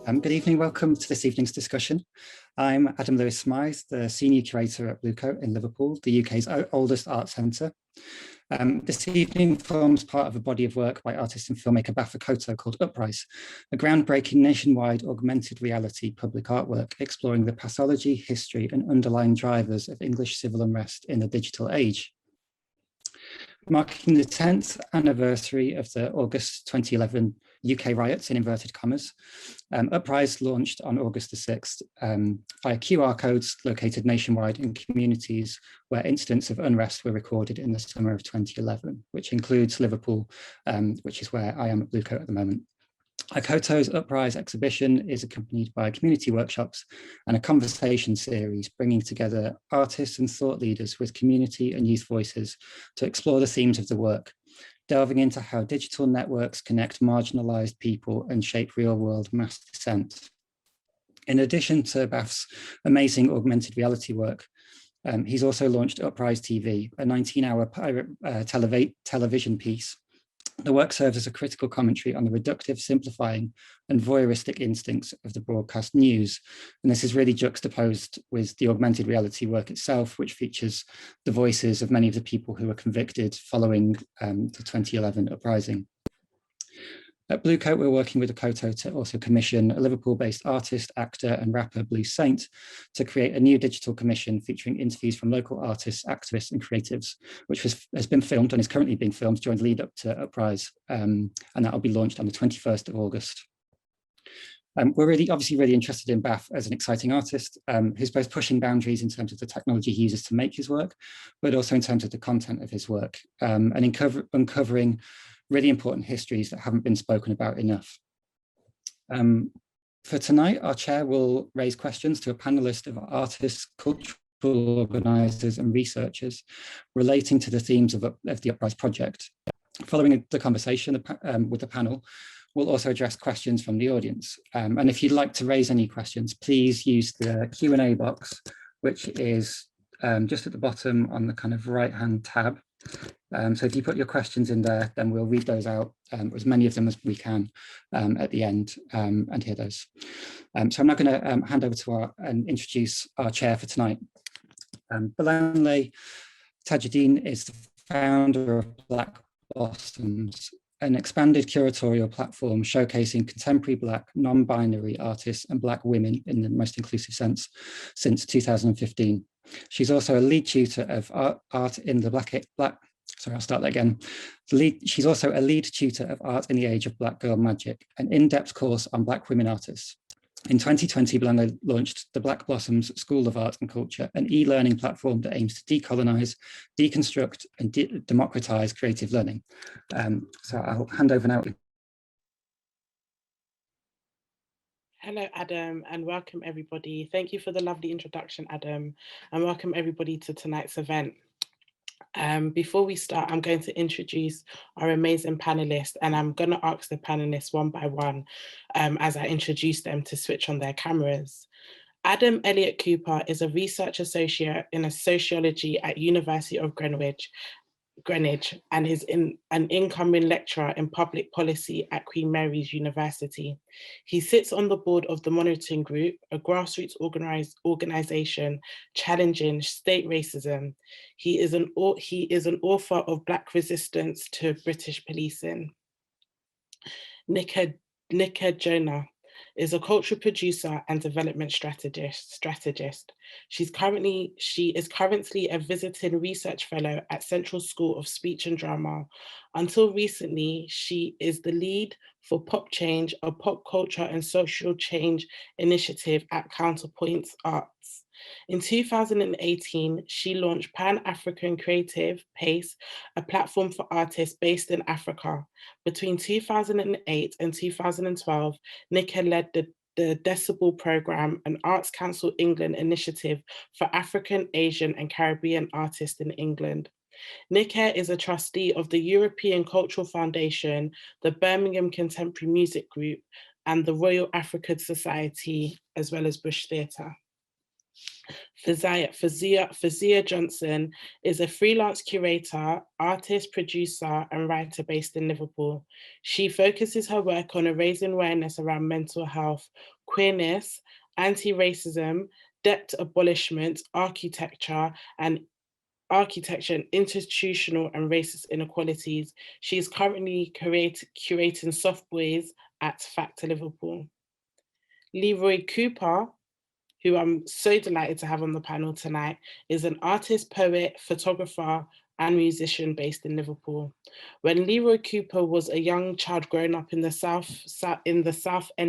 Good evening, welcome to this evening's discussion. I'm Adam Lewis-Smythe, the Senior Curator at Bluecoat in Liverpool, the UK's oldest art centre. This evening forms part of a body of work by artist and filmmaker Baffa Koto called Uprise, a groundbreaking nationwide augmented reality public artwork exploring the pathology, history and underlying drivers of English civil unrest in the digital age. Marking the 10th anniversary of the August 2011 UK riots, in inverted commas, Uprise launched on August the 6th via QR codes located nationwide in communities where incidents of unrest were recorded in the summer of 2011, which includes Liverpool, which is where I am at Bluecoat at the moment. Koto's Uprise exhibition is accompanied by community workshops and a conversation series bringing together artists and thought leaders with community and youth voices to explore the themes of the work, delving into how digital networks connect marginalised people and shape real-world mass dissent. In addition to Baf's amazing augmented reality work, he's also launched Uprise TV, a 19-hour pirate television piece. The work serves as a critical commentary on the reductive, simplifying and voyeuristic instincts of the broadcast news. And this is really juxtaposed with the augmented reality work itself, which features the voices of many of the people who were convicted following the 2011 uprising. At Bluecoat, we're working with Koto to also commission a Liverpool-based artist, actor and rapper, Blue Saint, to create a new digital commission featuring interviews from local artists, activists and creatives, which has been filmed and is currently being filmed during the lead up to Uprise, and that will be launched on the 21st of August. We're obviously really interested in Baf as an exciting artist who's both pushing boundaries in terms of the technology he uses to make his work, but also in terms of the content of his work, and uncovering really important histories that haven't been spoken about enough. For tonight, our chair will raise questions to a panelist of artists, cultural organisers and researchers relating to the themes of the Uprise project. Following the conversation with the panel, we'll also address questions from the audience. And if you'd like to raise any questions, please use the Q&A box, which is just at the bottom on the kind of right-hand tab. So if you put your questions in there, then we'll read those out, as many of them as we can at the end, and hear those. So I'm now going to hand over to and introduce our chair for tonight. Bolanle Tajudeen is the founder of Black Blossoms, an expanded curatorial platform showcasing contemporary Black, non-binary artists and Black women in the most inclusive sense since 2015. She's also a lead tutor of art in the She's also a lead tutor of Art in the Age of Black Girl Magic, an in-depth course on Black women artists. In 2020, Bolanle launched the Black Blossoms School of Art and Culture, an e-learning platform that aims to decolonize, deconstruct, and democratize creative learning. So I'll hand over now. Hello, Adam, and welcome everybody. Thank you for the lovely introduction, Adam, and welcome everybody to tonight's event. Before we start, I'm going to introduce our amazing panelists, and I'm going to ask the panelists one by one as I introduce them to switch on their cameras. Adam Elliott Cooper is a research associate in sociology at University of Greenwich, and is an incoming lecturer in public policy at Queen Mary's University. He sits on the board of the Monitoring Group, a grassroots organisation challenging state racism. He is an author of Black Resistance to British Policing. Nika Jonah is a cultural producer and development strategist. She is currently a visiting research fellow at Central School of Speech and Drama. Until recently, she is the lead for Pop Change, a pop culture and social change initiative at Counterpoint Arts. In 2018, she launched Pan-African Creative PACE, a platform for artists based in Africa. Between 2008 and 2012, Nika led the Decibel Programme, an Arts Council England initiative for African, Asian and Caribbean artists in England. Nika is a trustee of the European Cultural Foundation, the Birmingham Contemporary Music Group and the Royal African Society, as well as Bush Theatre. Physia Johnson is a freelance curator, artist, producer, and writer based in Liverpool. She focuses her work on raising awareness around mental health, queerness, anti-racism, debt abolishment, architecture, and institutional and racist inequalities. She is currently curating Soft Boys at Factor Liverpool. Leroy Cooper, who I'm so delighted to have on the panel tonight, is an artist, poet, photographer, and musician based in Liverpool. When Leroy Cooper was a young child growing up in the South End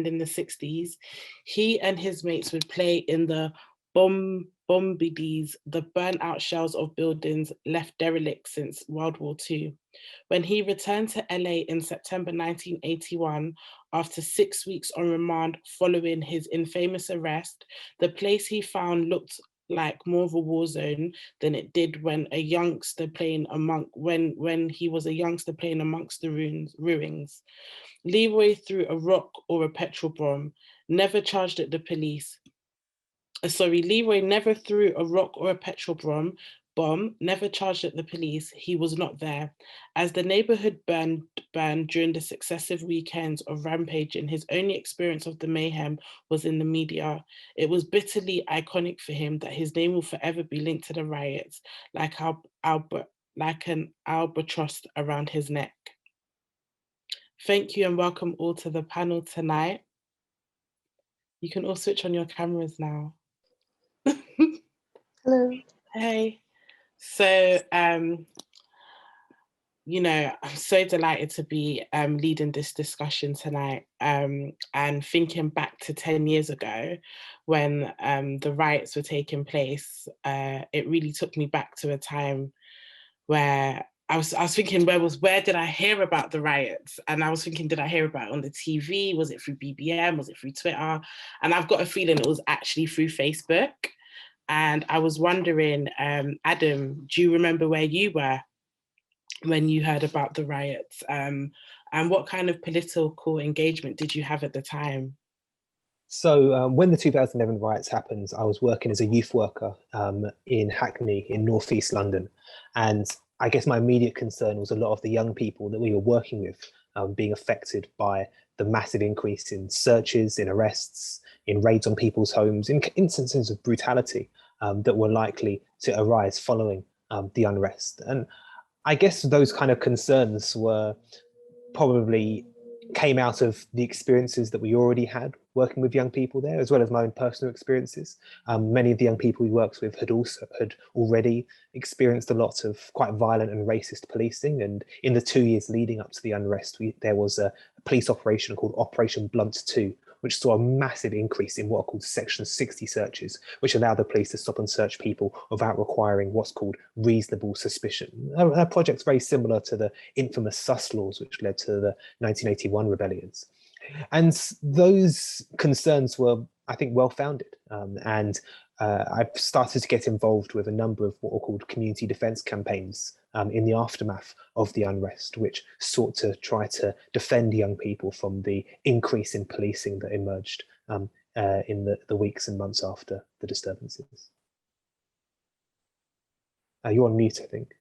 in the 60s, he and his mates would play in the bombides, the burnt out shells of buildings left derelict since World War II. When he returned to LA in September 1981, after 6 weeks on remand following his infamous arrest, the place he found looked like more of a war zone than it did when he was a youngster playing amongst the ruins. Leroy threw a rock or a petrol bomb, never charged at the police. Leroy never threw a rock or a petrol bomb, never charged at the police. He was not there. As the neighborhood burned during the successive weekends of rampaging, his only experience of the mayhem was in the media. It was bitterly iconic for him that his name will forever be linked to the riots, like an albatross around his neck. Thank you and welcome all to the panel tonight. You can all switch on your cameras now. Hello. Hey. So, you know, I'm so delighted to be leading this discussion tonight, and thinking back to 10 years ago when the riots were taking place. It really took me back to a time where I was thinking, where did I hear about the riots? And I was thinking, did I hear about it on the TV? Was it through BBM? Was it through Twitter? And I've got a feeling it was actually through Facebook. And I was wondering, Adam, do you remember where you were when you heard about the riots? And what kind of political engagement did you have at the time? So when the 2011 riots happened, I was working as a youth worker in Hackney in northeast London. And I guess my immediate concern was a lot of the young people that we were working with being affected by the massive increase in searches, in arrests, in raids on people's homes, in instances of brutality that were likely to arise following the unrest. And I guess those kind of concerns were probably came out of the experiences that we already had working with young people there, as well as my own personal experiences. Many of the young people we worked with had already experienced a lot of quite violent and racist policing. And in the 2 years leading up to the unrest, there was a police operation called Operation Blunt 2, which saw a massive increase in what are called Section 60 searches, which allow the police to stop and search people without requiring what's called reasonable suspicion. A project very similar to the infamous sus laws, which led to the 1981 rebellions. And those concerns were, I think, well-founded. I've started to get involved with a number of what are called community defence campaigns in the aftermath of the unrest, which sought to try to defend young people from the increase in policing that emerged in the weeks and months after the disturbances. You're on mute, I think.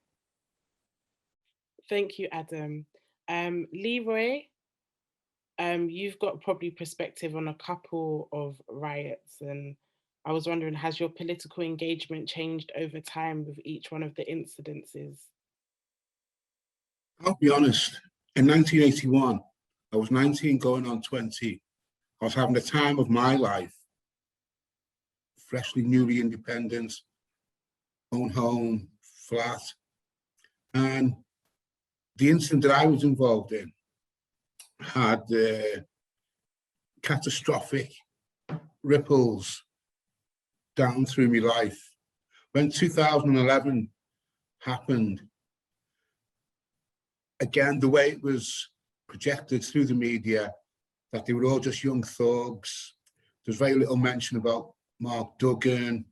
Thank you, Adam. Leroy, you've got probably perspective on a couple of riots, and I was wondering, has your political engagement changed over time with each one of the incidences? I'll be honest, in 1981, I was 19 going on 20. I was having the time of my life, freshly, newly independent, own home, flat. And the incident that I was involved in had catastrophic ripples down through my life. When 2011 happened, again, the way it was projected through the media, that they were all just young thugs. There's very little mention about Mark Duggan,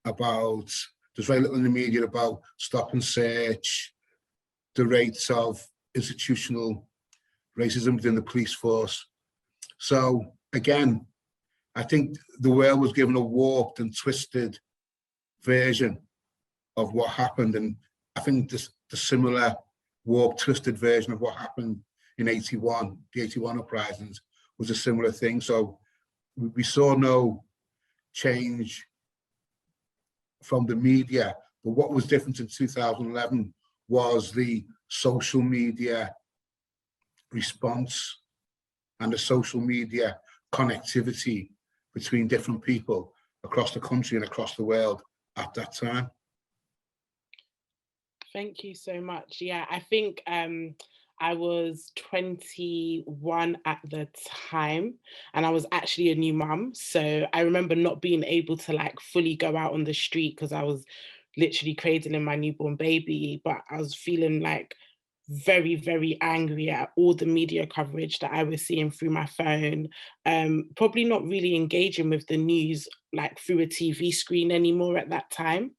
there's very little in the media about stop and search, the rates of institutional racism within the police force. So again, I think the world was given a warped and twisted version of what happened. And I think the similar warped, twisted version of what happened in 81, the 81 uprisings, was a similar thing. So we saw no change from the media. But what was different in 2011 was the social media response and the social media connectivity between different people across the country and across the world at that time. Thank you so much. Yeah, I think I was 21 at the time, and I was actually a new mum. So I remember not being able to like fully go out on the street because I was literally cradling my newborn baby, but I was feeling like very, very angry at all the media coverage that I was seeing through my phone. Probably not really engaging with the news like through a TV screen anymore at that time,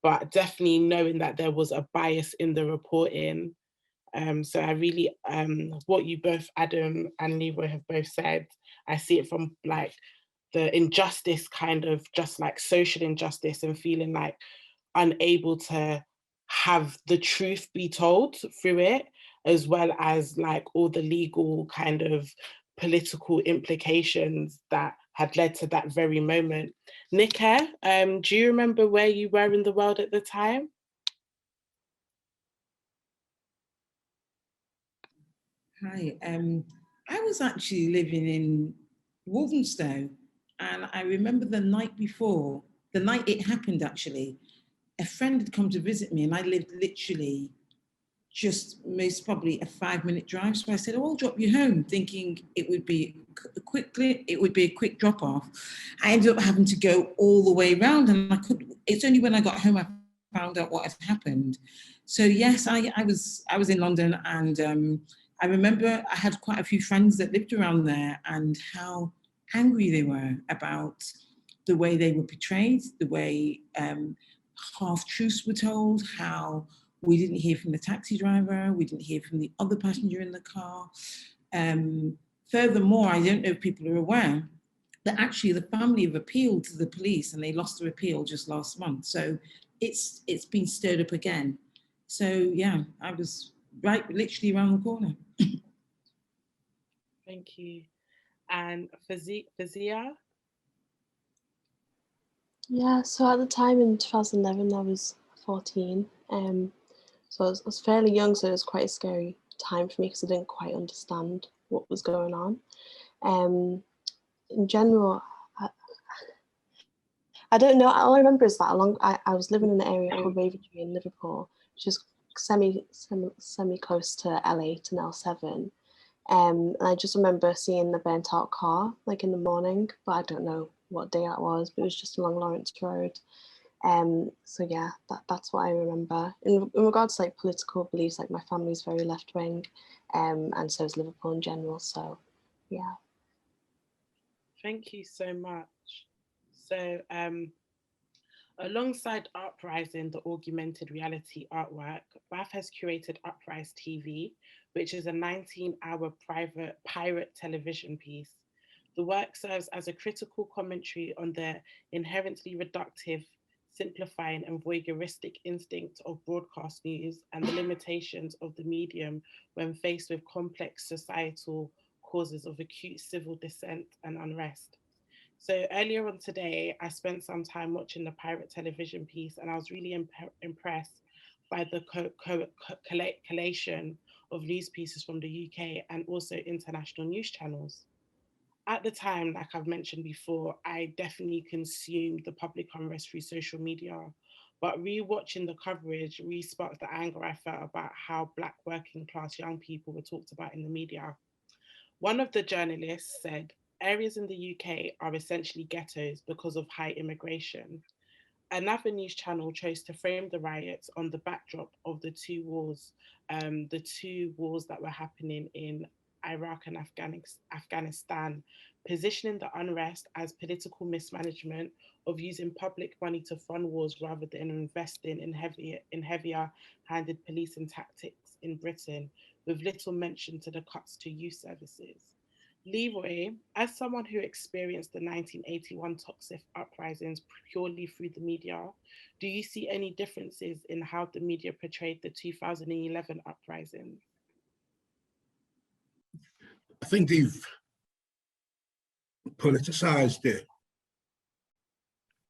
but definitely knowing that there was a bias in the reporting. So I really, what you both, Adam and Leroy, have both said, I see it from like the injustice, kind of just like social injustice, and feeling like unable to have the truth be told through it, as well as like all the legal kind of political implications that had led to that very moment. Nika, do you remember where you were in the world at the time? Hi, I was actually living in Walthamstow, and I remember the night before, the night it happened actually, a friend had come to visit me, and I lived literally just most probably a 5-minute drive. So I said, oh, I'll drop you home, thinking it would be a quick drop off. I ended up having to go all the way around, and it's only when I got home I found out what had happened. So yes, I was in London, and I remember I had quite a few friends that lived around there, and how angry they were about the way they were portrayed, the way half-truths were told, how we didn't hear from the taxi driver, we didn't hear from the other passenger in the car. Furthermore, I don't know if people are aware that actually the family have appealed to the police, and they lost their appeal just last month. So it's been stirred up again. So yeah, I was literally around the corner. Thank you. And Physia? Yeah, so at the time in 2011, I was 14. So I was fairly young, so it was quite a scary time for me because I didn't quite understand what was going on. In general, I don't know. All I remember is that I was living in an area called Wavertree in Liverpool, which is semi close to LA, to L7. And I just remember seeing the burnt out car like in the morning, but I don't know what day that was, but it was just along Lawrence Road. So yeah, that's what I remember. In regards to like political beliefs, like my family's very left wing, and so is Liverpool in general. So yeah. Thank you so much. So alongside Uprising, the augmented reality artwork, Bath has curated Uprise TV, which is a 19-hour private pirate television piece. The work serves as a critical commentary on the inherently reductive, simplifying and voyeuristic instinct of broadcast news and the limitations of the medium when faced with complex societal causes of acute civil dissent and unrest. So earlier on today, I spent some time watching the pirate television piece, and I was really impressed by the collation of news pieces from the UK and also international news channels. At the time, like I've mentioned before, I definitely consumed the public unrest through social media, but rewatching the coverage re-sparked the anger I felt about how Black working class young people were talked about in the media. One of the journalists said, areas in the UK are essentially ghettos because of high immigration. Another news channel chose to frame the riots on the backdrop of the two wars that were happening in Iraq and Afghanistan, positioning the unrest as political mismanagement of using public money to fund wars rather than investing in heavier-handed policing tactics in Britain, with little mention to the cuts to youth services. Leroy, as someone who experienced the 1981 toxic uprisings purely through the media, do you see any differences in how the media portrayed the 2011 uprisings? I think they've politicised it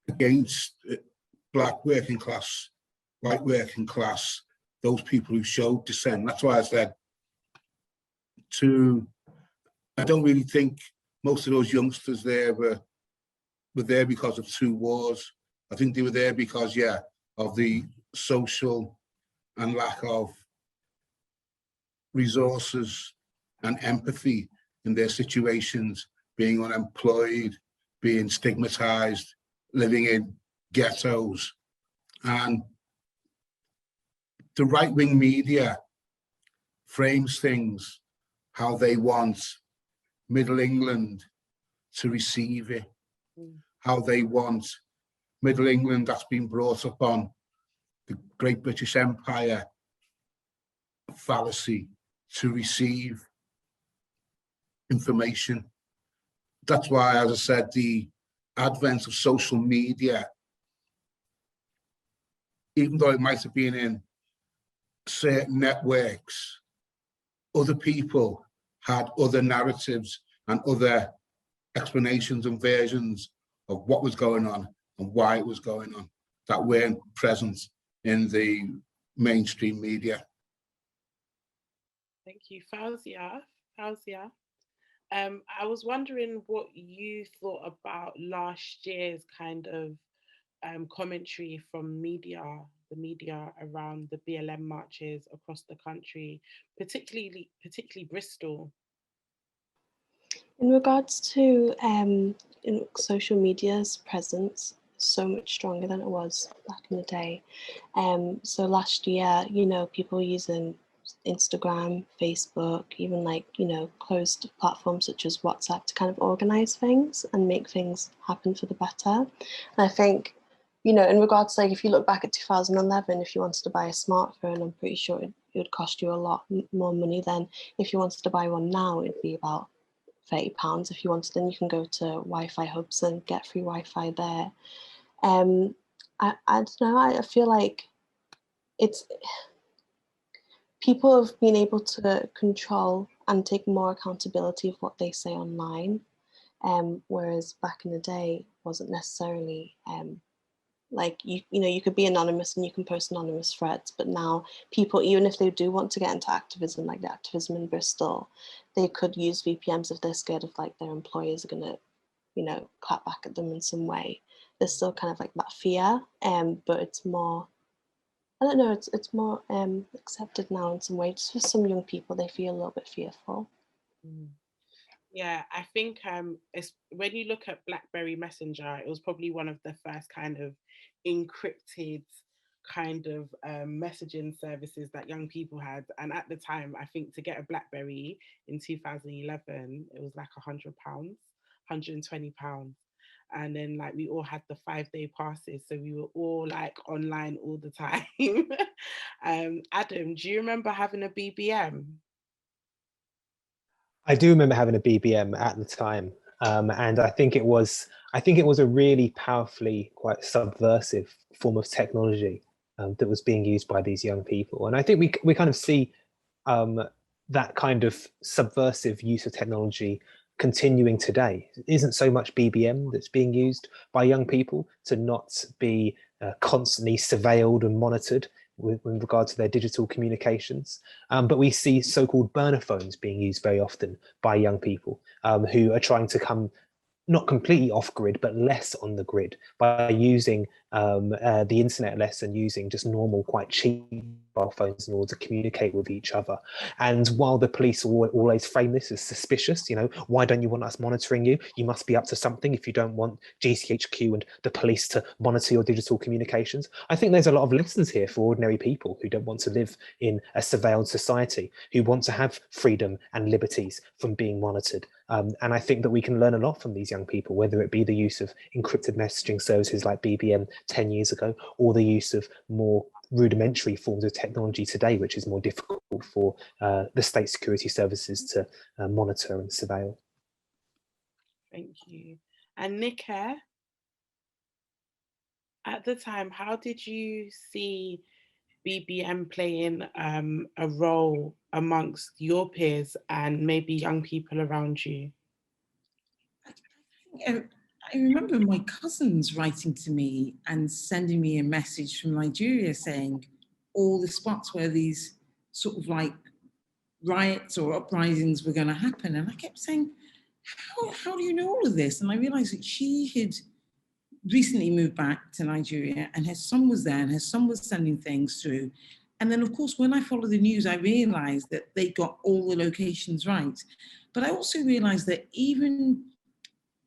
against black working class, white working class, those people who showed dissent. That's why I said I don't really think most of those youngsters there were there because of 2 wars. I think they were there because, yeah, of the social and lack of resources and empathy in their situations, being unemployed, being stigmatized, living in ghettos. And the right-wing media frames things how they want Middle England to receive it, how they want Middle England that's been brought up on the Great British Empire fallacy to receive information. That's why, as I said, the advent of social media, even though it might have been in certain networks, other people had other narratives and other explanations and versions of what was going on and why it was going on that weren't present in the mainstream media. Thank you, Physia. I was wondering what you thought about last year's kind of commentary from the media around the BLM marches across the country, particularly Bristol. In regards to social media's presence, so much stronger than it was back in the day. So last year, people using Instagram, Facebook, even closed platforms such as WhatsApp to kind of organize things and make things happen for the better. And I think, in regards to if you look back at 2011, if you wanted to buy a smartphone, I'm pretty sure it would cost you a lot more money than if you wanted to buy one now. It'd be about £30 if you wanted. Then you can go to Wi-Fi hubs and get free Wi-Fi there. I don't know. I feel like people have been able to control and take more accountability of what they say online, whereas back in the day wasn't necessarily you could be anonymous and you can post anonymous threads, but now people, even if they do want to get into activism, like the activism in Bristol, they could use VPNs if they're scared of their employers are gonna clap back at them in some way. There's still kind of that fear, but it's more, I don't know, it's more accepted now in some way. Just for some young people, they feel a little bit fearful. Yeah, I think it's, when you look at BlackBerry Messenger, it was probably one of the first kind of encrypted kind of messaging services that young people had. And at the time, I think to get a BlackBerry in 2011, it was like £100, £120. And then we all had the 5-day passes, so we were all online all the time. Adam, do you remember having a BBM? I do remember having a BBM at the time, and I think it was a really powerfully quite subversive form of technology that was being used by these young people. And I think we kind of see that kind of subversive use of technology continuing today. It isn't so much BBM that's being used by young people to not be constantly surveilled and monitored with regard to their digital communications. But we see so-called burner phones being used very often by young people who are trying to come not completely off grid, but less on the grid by using the internet less and using just normal, quite cheap mobile phones in order to communicate with each other. And while the police always frame this as suspicious, why don't you want us monitoring you? You must be up to something if you don't want GCHQ and the police to monitor your digital communications. I think there's a lot of lessons here for ordinary people who don't want to live in a surveilled society, who want to have freedom and liberties from being monitored. And I think that we can learn a lot from these young people, whether it be the use of encrypted messaging services like BBM 10 years ago, or the use of more rudimentary forms of technology today, which is more difficult for the state security services to monitor and surveil. Thank you. And Nick, at the time, how did you see BBM playing a role amongst your peers and maybe young people around you? I remember my cousins writing to me and sending me a message from Nigeria saying all the spots where these sort of like riots or uprisings were going to happen. And I kept saying, how do you know all of this? And I realized that she had recently moved back to Nigeria and her son was there and her son was sending things through. And then, of course, when I followed the news, I realized that they got all the locations right. But I also realized that even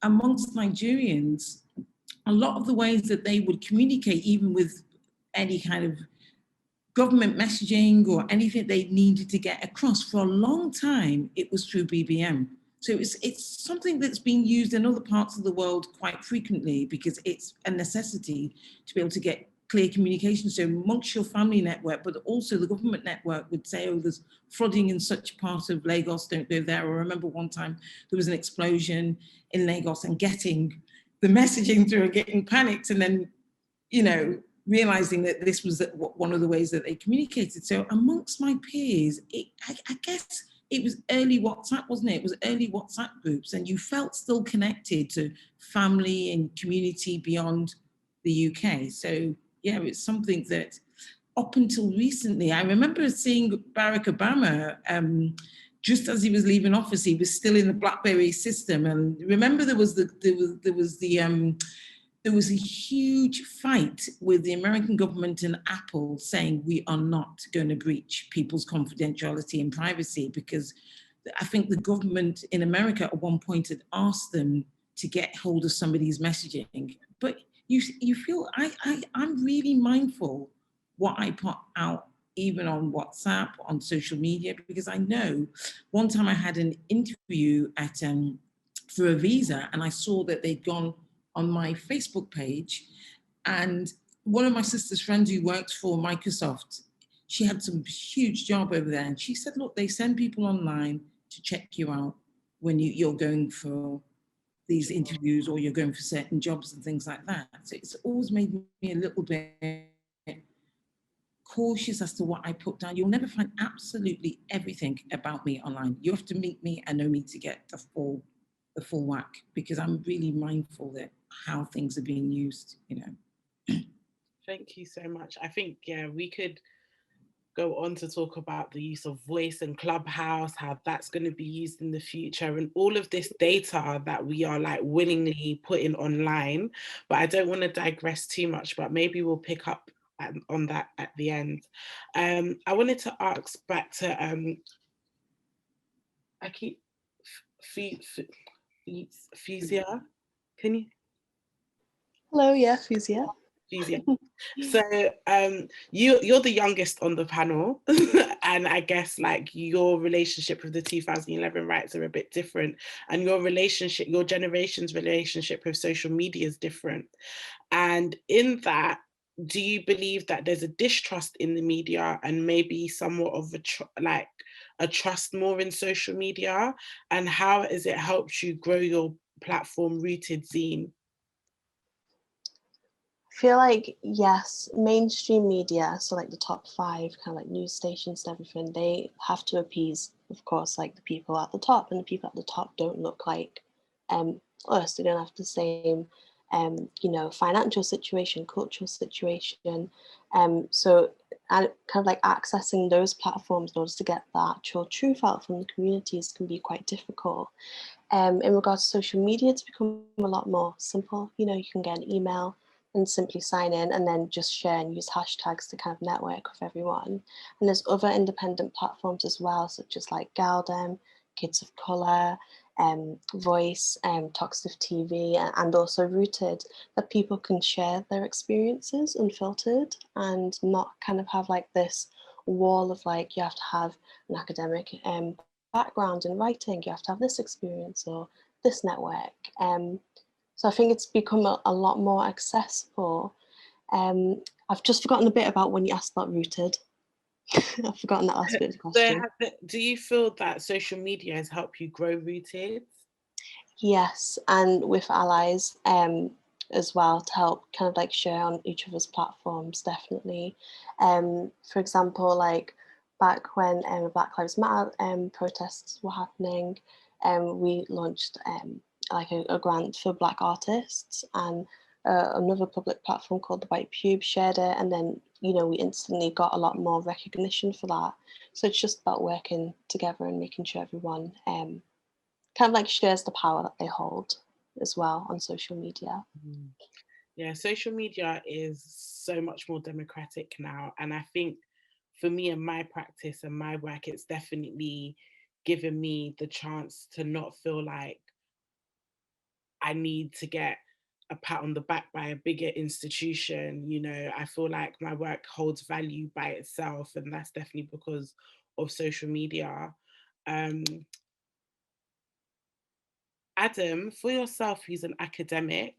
amongst Nigerians, a lot of the ways that they would communicate, even with any kind of government messaging or anything they needed to get across, for a long time, it was through BBM. So it's something that's been used in other parts of the world quite frequently because it's a necessity to be able to get clear communication. So amongst your family network, but also the government network would say, oh, there's flooding in such part of Lagos, don't go there. Or I remember one time there was an explosion in Lagos and getting the messaging through and getting panicked and then, you know, realizing that this was one of the ways that they communicated. So amongst my peers, I guess it was early WhatsApp, wasn't it? It was early WhatsApp groups and you felt still connected to family and community beyond the UK. So yeah, it's something that up until recently, I remember seeing Barack Obama, just as he was leaving office, he was still in the BlackBerry system. And remember there was a huge fight with the American government and Apple saying we are not going to breach people's confidentiality and privacy, because I think the government in America at one point had asked them to get hold of somebody's messaging. But you feel I'm really mindful what I put out, even on WhatsApp, on social media, because I know one time I had an interview at for a visa and I saw that they'd gone on my Facebook page, and one of my sister's friends who worked for Microsoft, she had some huge job over there, and she said, look, they send people online to check you out when you're going for these interviews or you're going for certain jobs and things like that. So it's always made me a little bit cautious as to what I put down. You'll never find absolutely everything about me online. You have to meet me and know me to get the full whack, because I'm really mindful that how things are being used, you know. Thank you so much. I think, yeah, we could go on to talk about the use of voice and Clubhouse, how that's going to be used in the future, and all of this data that we are like willingly putting online. But I don't want to digress too much, but maybe we'll pick up on that at the end. I wanted to ask back to, I keep, Physia, can you? Hello, yeah, Physia. Physia. So you're the youngest on the panel, and I guess like your relationship with the 2011 rights are a bit different, and your generation's relationship with social media is different. And in that, do you believe that there's a distrust in the media and maybe somewhat of a trust more in social media? And how has it helped you grow your platform Rooted Zine? I feel like, yes, mainstream media, so like the top 5 kind of like news stations and everything, they have to appease, of course, like the people at the top, and the people at the top don't look like us. They don't have the same you know, financial situation, cultural situation. So kind of like accessing those platforms in order to get the actual truth out from the communities can be quite difficult. In regards to social media, it's become a lot more simple. You know, you can get an email and simply sign in and then just share and use hashtags to kind of network with everyone. And there's other independent platforms as well, such as like Galdem, Kids of Colour, Voice, Toxic TV, and also Rooted, that people can share their experiences unfiltered and not kind of have like this wall of like, you have to have an academic background in writing, you have to have this experience or this network. So I think it's become a lot more accessible. I've just forgotten a bit about when you asked about Rooted. I've forgotten that last bit of the question. So do you feel that social media has helped you grow Rooted? Yes, and with allies as well, to help kind of like share on each other's platforms, definitely. For example, like back when Black Lives Matter protests were happening, we launched like a grant for Black artists, and another public platform called the White Pube shared it, and then we instantly got a lot more recognition for that. So it's just about working together and making sure everyone kind of like shares the power that they hold as well on social media. Yeah, social media is so much more democratic now, and I think for me and my practice and my work, it's definitely given me the chance to not feel like I need to get a pat on the back by a bigger institution. I feel like my work holds value by itself, and that's definitely because of social media. Adam, for yourself, who's an academic,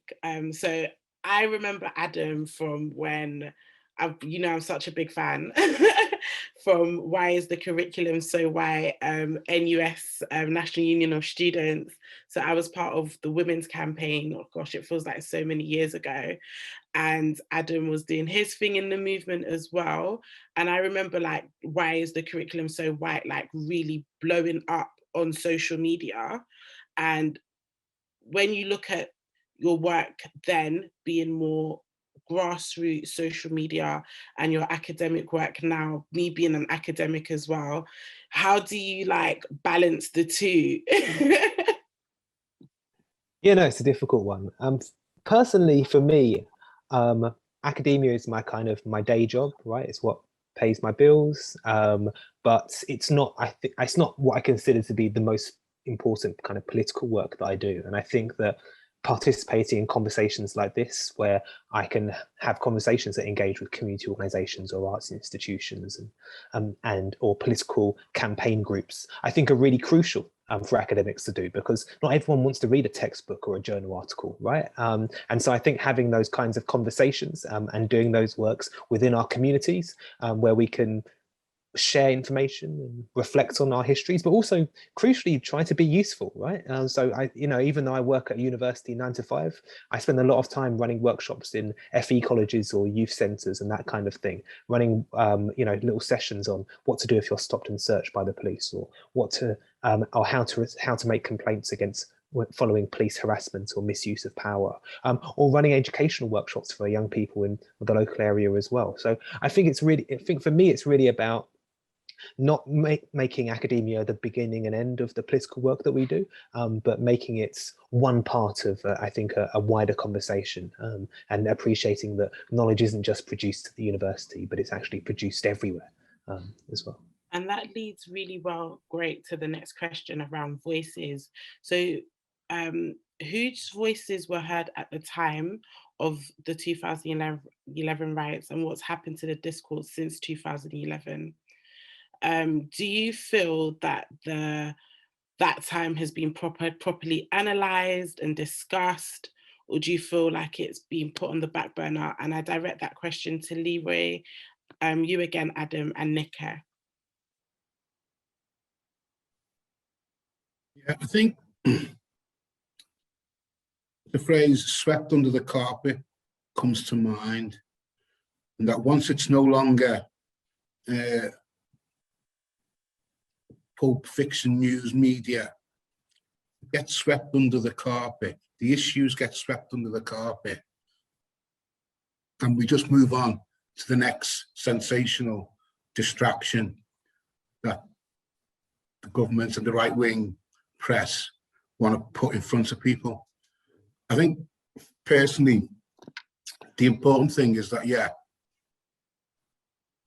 so I remember Adam from when I'm such a big fan from Why is the Curriculum So White, NUS, National Union of Students. So I was part of the women's campaign. Oh gosh, it feels like so many years ago. And Adam was doing his thing in the movement as well. And I remember like, Why is the Curriculum So White, like really blowing up on social media. And when you look at your work then being more grassroots social media and your academic work now, me being an academic as well, how do you like balance the two? Yeah, no, it's a difficult one. Personally, for me, academia is my day job, right? It's what pays my bills, but it's not. It's not what I consider to be the most important kind of political work that I do. And I think that participating in conversations like this, where I can have conversations that engage with community organisations or arts institutions and or political campaign groups, I think are really crucial for academics to do, because not everyone wants to read a textbook or a journal article, right? And so I think having those kinds of conversations and doing those works within our communities, where we can share information and reflect on our histories, but also crucially try to be useful, right? So I, even though I work at university 9 to 5, I spend a lot of time running workshops in FE colleges or youth centres and that kind of thing, running little sessions on what to do if you're stopped and searched by the police, or what to or how to make complaints against following police harassment or misuse of power, or running educational workshops for young people in the local area as well. So I think for me it's really about not making academia the beginning and end of the political work that we do, but making it one part of, I think, a wider conversation, and appreciating that knowledge isn't just produced at the university, but it's actually produced everywhere as well. And that leads really great to the next question around voices. So whose voices were heard at the time of the 2011 riots, and what's happened to the discourse since 2011? Do you feel that that time has been properly analysed and discussed, or do you feel like it's been put on the back burner? And I direct that question to Leroy, you again, Adam, and Nika. Yeah, I think the phrase "swept under the carpet" comes to mind, and that once it's no longer pulp fiction news media, gets swept under the carpet. The issues get swept under the carpet, and we just move on to the next sensational distraction that the government and the right-wing press want to put in front of people. I think personally, the important thing is that, yeah,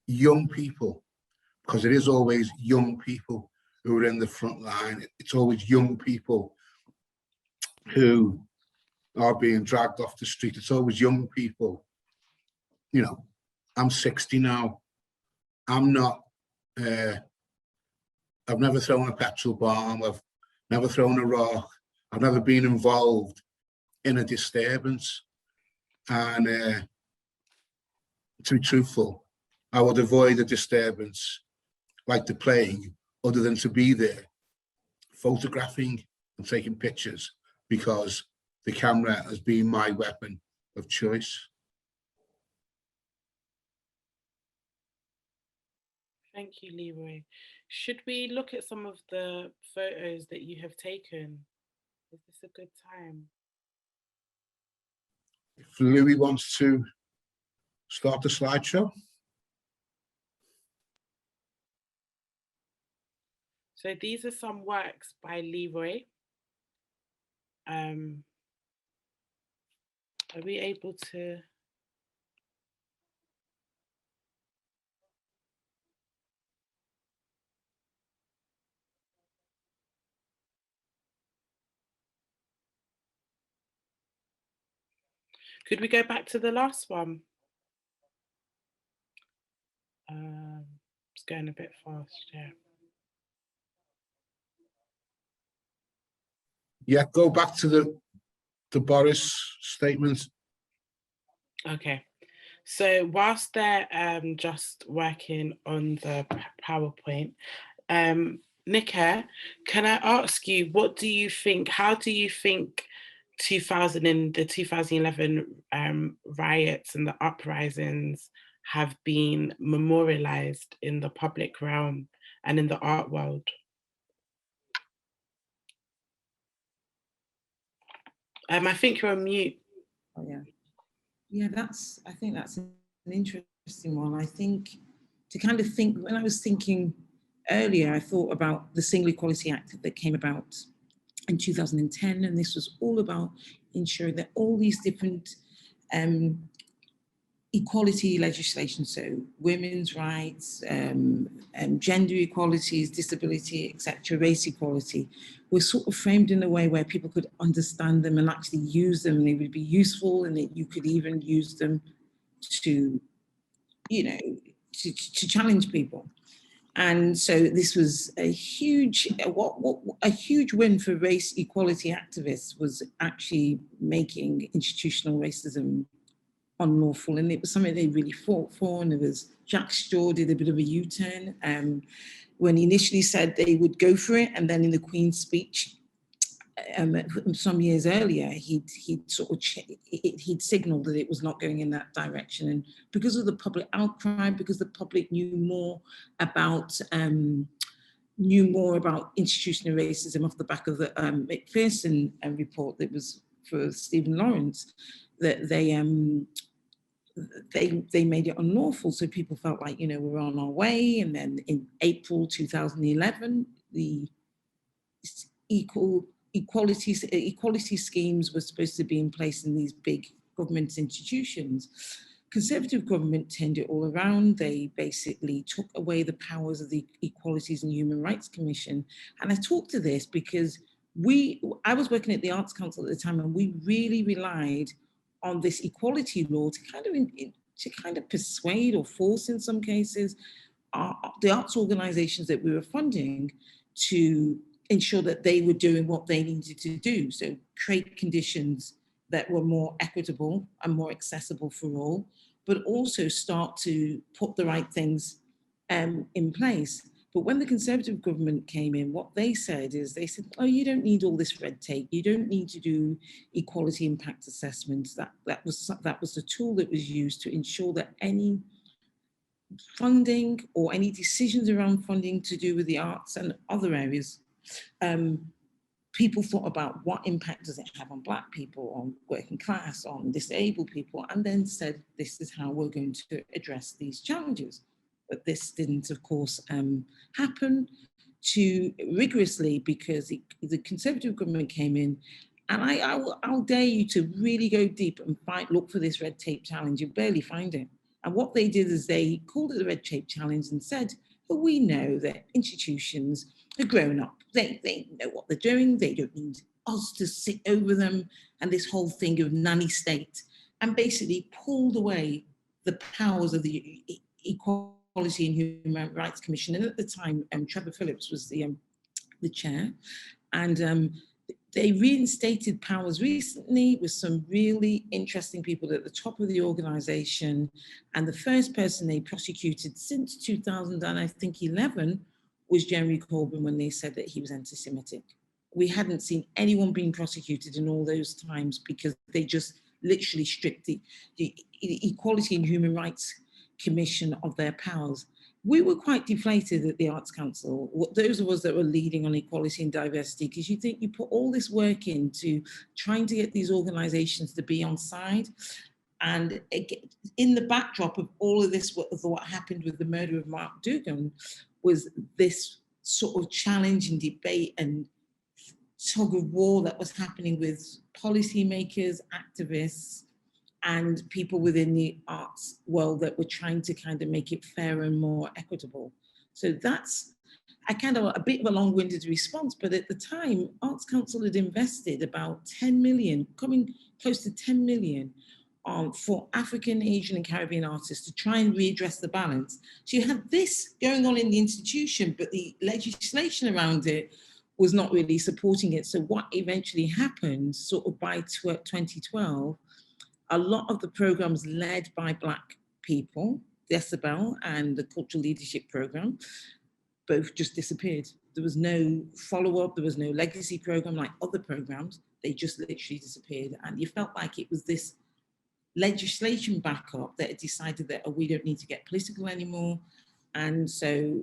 young people, because it is always young people who are in the front line. It's always young people who are being dragged off the street. It's always young people. I'm 60 now. I'm not, I've never thrown a petrol bomb. I've never thrown a rock. I've never been involved in a disturbance. And to be truthful, I would avoid a disturbance like the plague, other than to be there photographing and taking pictures, because the camera has been my weapon of choice. Thank you, Leroy. Should we look at some of the photos that you have taken? Is this a good time? If Louis wants to start the slideshow. So these are some works by Leroy. Are we able to? Could we go back to the last one? It's going a bit fast, yeah. Yeah, go back to the Boris statement. Okay. So whilst they're just working on the PowerPoint, Nika, can I ask you, what do you think, how do you think the 2011 riots and the uprisings have been memorialized in the public realm and in the art world? I think you're on mute. Oh, yeah. Yeah, I think that's an interesting one. I think to kind of think, when I was thinking earlier, I thought about the Single Equality Act that came about in 2010, and this was all about ensuring that all these different equality legislation, so women's rights, gender equalities, disability, etc., race equality, were sort of framed in a way where people could understand them and actually use them, and they would be useful, and that you could even use them to, you know, to challenge people. And so this was a huge, a huge win for race equality activists, was actually making institutional racism unlawful, and it was something they really fought for. And it was, Jacques Straw did a bit of a U-turn when he initially said they would go for it, and then in the Queen's speech some years earlier, he'd signaled that it was not going in that direction. And because of the public outcry, because the public knew more about institutional racism off the back of the McPherson report that was for Stephen Lawrence, that they made it unlawful. So people felt like, you know, we're on our way. And then in April 2011, the equality schemes were supposed to be in place in these big government institutions. Conservative government turned it all around. They basically took away the powers of the Equalities and Human Rights Commission. And I talk to this because I was working at the Arts Council at the time, and we really relied on this equality law to kind of persuade or force, in some cases, the arts organizations that we were funding to ensure that they were doing what they needed to do. So create conditions that were more equitable and more accessible for all, but also start to put the right things in place. But when the Conservative government came in, what they said is, they said, oh, you don't need all this red tape. You don't need to do equality impact assessments. That was the tool that was used to ensure that any funding or any decisions around funding to do with the arts and other areas, people thought about what impact does it have on Black people, on working class, on disabled people, and then said, this is how we're going to address these challenges. But this didn't, of course, happen too rigorously, because the Conservative government came in, and I'll dare you to really go deep and look for this red tape challenge. You barely find it. And what they did is they called it the red tape challenge and said, but we know that institutions are grown up. They know what they're doing. They don't need us to sit over them, and this whole thing of nanny state, and basically pulled away the powers of the Equality and Human Rights Commission. And at the time, Trevor Phillips was the chair, and they reinstated powers recently with some really interesting people at the top of the organisation. And the first person they prosecuted since 2011 was Jeremy Corbyn, when they said that he was anti-Semitic. We hadn't seen anyone being prosecuted in all those times, because they just literally stripped the Equality and Human Rights commission of their powers. We were quite deflated at the Arts Council, those of us that were leading on equality and diversity, because you think you put all this work into trying to get these organisations to be on side. And in the backdrop of all of this, what happened with the murder of Mark Dugan was this sort of challenge and debate and tug of war that was happening with policymakers, activists, and people within the arts world that were trying to kind of make it fairer and more equitable. So that's a bit of a long-winded response, but at the time, Arts Council had invested about 10 million, coming close to 10 million for African, Asian and Caribbean artists to try and readdress the balance. So you had this going on in the institution, but the legislation around it was not really supporting it. So what eventually happened, sort of by 2012, a lot of the programs led by Black people, Decibel and the Cultural Leadership Program, both just disappeared. There was no follow-up, there was no legacy program like other programs. They just literally disappeared. And you felt like it was this legislation backup that had decided that, oh, we don't need to get political anymore. And so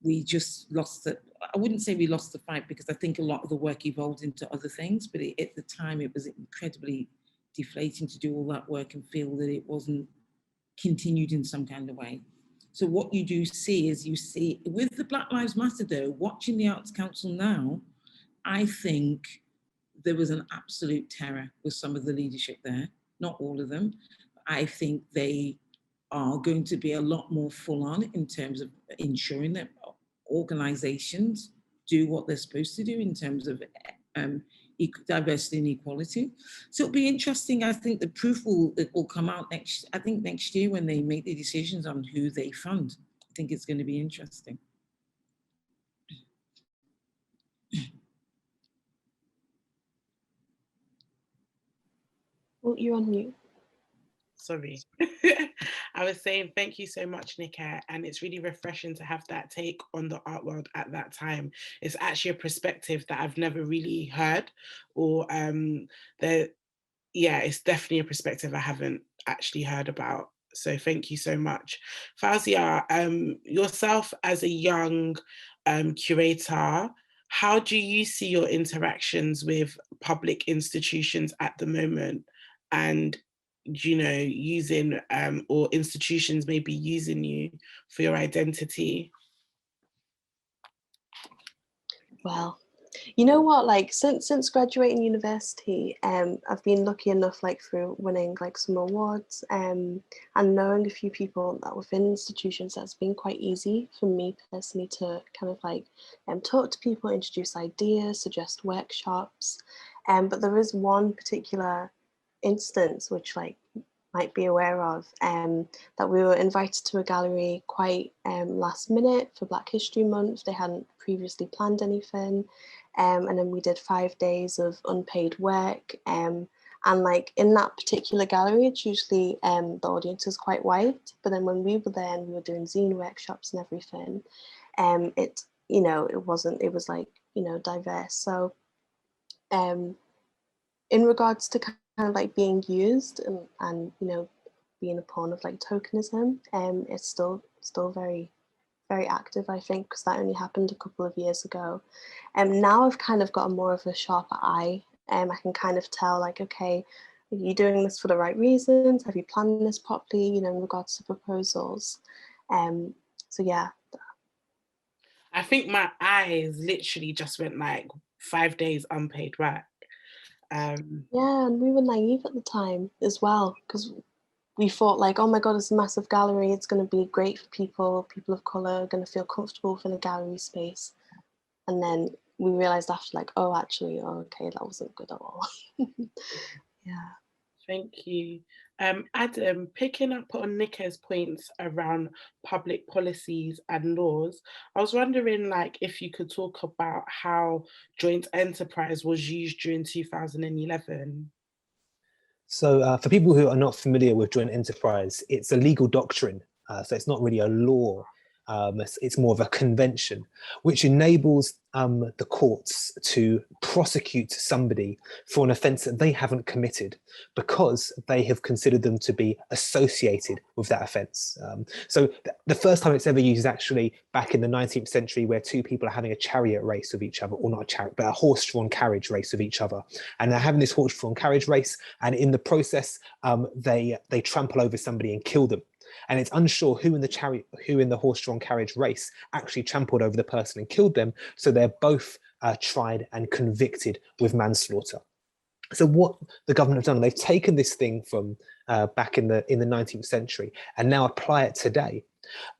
we just lost it. I wouldn't say we lost the fight, because I think a lot of the work evolved into other things, but at the time it was incredibly deflating to do all that work and feel that it wasn't continued in some kind of way. So what you do see is, you see with the Black Lives Matter though, watching the Arts Council now, I think there was an absolute terror with some of the leadership there, not all of them. I think they are going to be a lot more full on in terms of ensuring that organizations do what they're supposed to do in terms of diversity and equality. So it'll be interesting. I think the proof will come out next year when they make the decisions on who they fund. I think it's going to be interesting. Well, you're on mute. Sorry. I was saying thank you so much, Nika, and it's really refreshing to have that take on the art world at that time. It's actually a perspective that I've never really heard, or it's definitely a perspective I haven't actually heard about. So thank you so much. Physia, yourself as a young curator, how do you see your interactions with public institutions at the moment? And using or institutions maybe using you for your identity? Well, you know what, like since graduating university, I've been lucky enough, like through winning like some awards and knowing a few people that within institutions, that's been quite easy for me personally to kind of like talk to people, introduce ideas, suggest workshops. But there is one particular instance which like might be aware of, that we were invited to a gallery quite last minute for Black History Month. They hadn't previously planned anything, and then we did 5 days of unpaid work, and like in that particular gallery, it's usually the audience is quite white, but then when we were there and we were doing zine workshops and everything, it was like diverse. So in regards to kind of like being used and being a pawn of like tokenism, it's still very, very active, I think, because that only happened a couple of years ago. Now I've kind of got more of a sharper eye. I can kind of tell, like, okay, are you doing this for the right reasons? Have you planned this properly, in regards to proposals? So yeah. I think my eyes literally just went like 5 days unpaid work. Yeah, and we were naive at the time as well, because we thought like, oh my God, it's a massive gallery. It's going to be great for people of color are going to feel comfortable within a gallery space. And then we realized after like, oh, actually, okay, that wasn't good at all. Yeah. Thank you. Adam, picking up on Nika's points around public policies and laws, I was wondering like if you could talk about how joint enterprise was used during 2011. So for people who are not familiar with joint enterprise, it's a legal doctrine. So it's not really a law. It's more of a convention, which enables the courts to prosecute somebody for an offence that they haven't committed because they have considered them to be associated with that offence. So the first time it's ever used is actually back in the 19th century, where two people are having a chariot race with each other, or not a chariot, but a horse-drawn carriage race with each other. And they're having this horse-drawn carriage race, and in the process, they trample over somebody and kill them. And it's unsure who in the horse-drawn carriage race actually trampled over the person and killed them. So they're both tried and convicted with manslaughter. So what the government have done, they've taken this thing from back in the 19th century and now apply it today.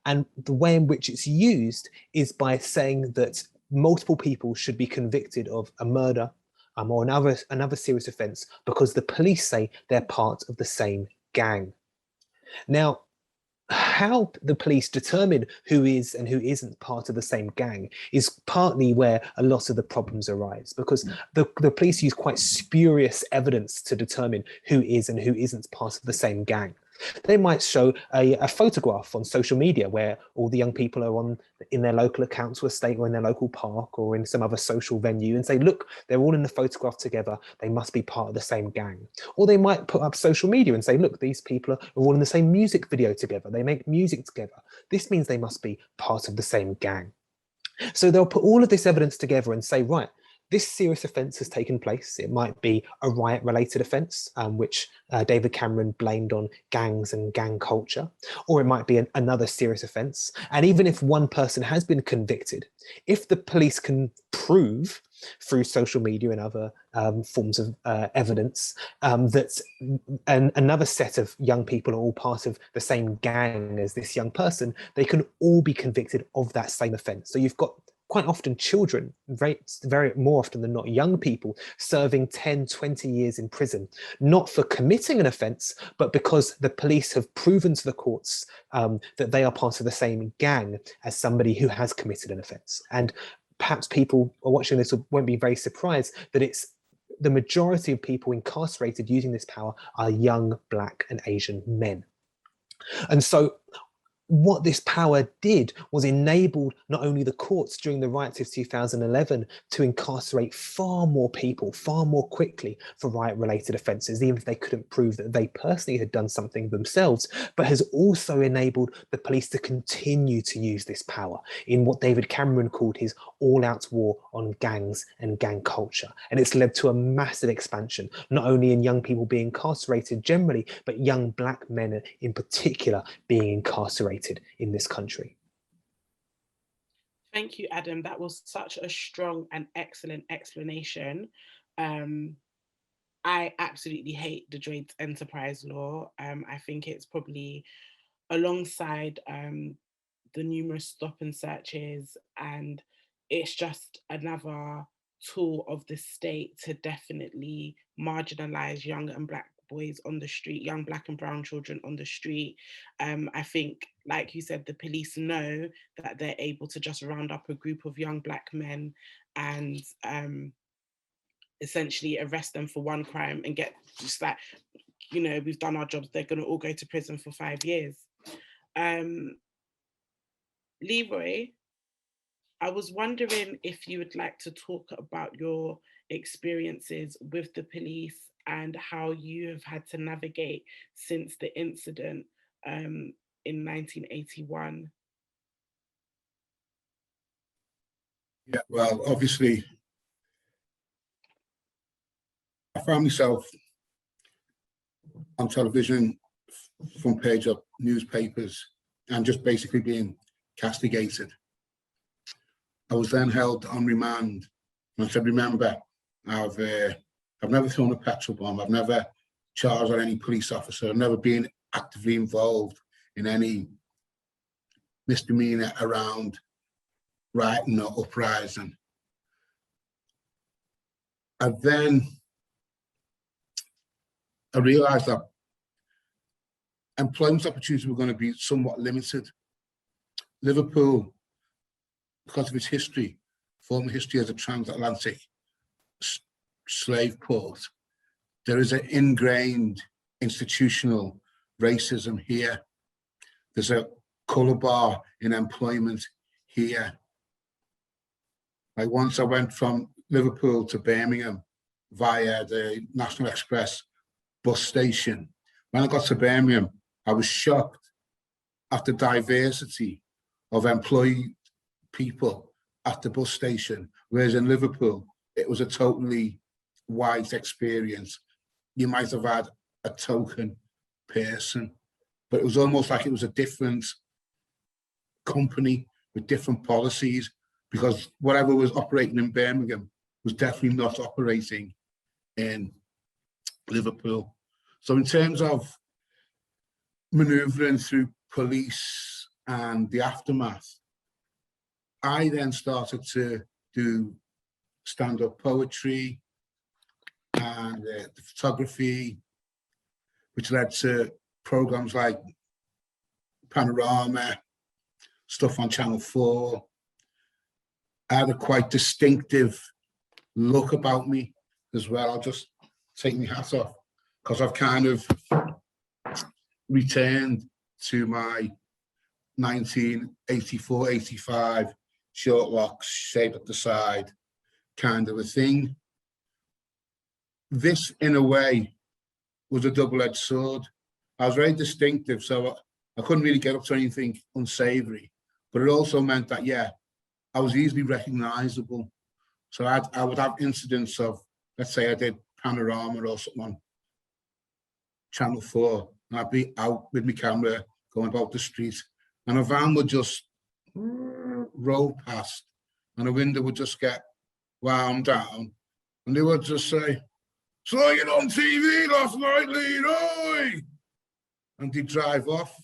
And the way in which it's used is by saying that multiple people should be convicted of a murder or another serious offence because the police say they're part of the same gang. Now, how the police determine who is and who isn't part of the same gang is partly where a lot of the problems arise, because the police use quite spurious evidence to determine who is and who isn't part of the same gang. They might show a photograph on social media where all the young people are in their local council estate or in their local park or in some other social venue and say, look, they're all in the photograph together, they must be part of the same gang. Or they might put up social media and say, look, these people are all in the same music video together, they make music together. This means they must be part of the same gang. So they'll put all of this evidence together and say, right, this serious offence has taken place. It might be a riot-related offence, which David Cameron blamed on gangs and gang culture, or it might be another serious offence. And even if one person has been convicted, if the police can prove through social media and other forms of evidence that another set of young people are all part of the same gang as this young person, they can all be convicted of that same offence. So you've got quite often children, very more often than not young people, serving 10, 20 years in prison, not for committing an offence, but because the police have proven to the courts that they are part of the same gang as somebody who has committed an offence. And perhaps people are watching this won't be very surprised that it's the majority of people incarcerated using this power are young Black and Asian men. And so what this power did was enabled not only the courts during the riots of 2011 to incarcerate far more people, far more quickly for riot-related offences, even if they couldn't prove that they personally had done something themselves, but has also enabled the police to continue to use this power in what David Cameron called his all-out war on gangs and gang culture. And it's led to a massive expansion, not only in young people being incarcerated generally, but young Black men in particular being incarcerated in this country. Thank you, Adam. That was such a strong and excellent explanation. I absolutely hate the joint enterprise law. I think it's probably alongside the numerous stop and searches, and it's just another tool of the state to definitely marginalize young and Black boys on the street, young Black and brown children on the street. I think, like you said, the police know that they're able to just round up a group of young Black men and essentially arrest them for one crime and get just like, you know, we've done our jobs, they're going to all go to prison for 5 years. Leroy, I was wondering if you would like to talk about your experiences with the police and how you have had to navigate since the incident in 1981. Yeah, well, obviously, I found myself on television, front page of newspapers, and just basically being castigated. I was then held on remand, and I said, remember, I've never thrown a petrol bomb, I've never charged on any police officer, I've never been actively involved in any misdemeanor around rioting or uprising. And then I realised that employment opportunities were going to be somewhat limited. Liverpool, because of its history, former history as a transatlantic slave port, there is an ingrained institutional racism here. There's a colour bar in employment here. Like once I went from Liverpool to Birmingham via the National Express bus station. When I got to Birmingham, I was shocked at the diversity of employed people at the bus station, whereas in Liverpool, it was a totally white experience. You might have had a token person, but it was almost like it was a different company with different policies, because whatever was operating in Birmingham was definitely not operating in Liverpool. So in terms of manoeuvring through police and the aftermath, I then started to do stand-up poetry and the photography, which led to programs like Panorama, stuff on Channel 4. I had a quite distinctive look about me as well. I'll just take my hat off because I've kind of returned to my 1984-85 short locks, shape at the side kind of a thing. This, in a way, was a double-edged sword. I was very distinctive, so I couldn't really get up to anything unsavory, but it also meant that, yeah, I was easily recognizable. So I would have incidents of, let's say I did Panorama or something on Channel 4, and I'd be out with my camera going about the street, and a van would just roll past, and a window would just get wound down, and they would just say, "Saw you on TV last night, Leroy," and they'd drive off,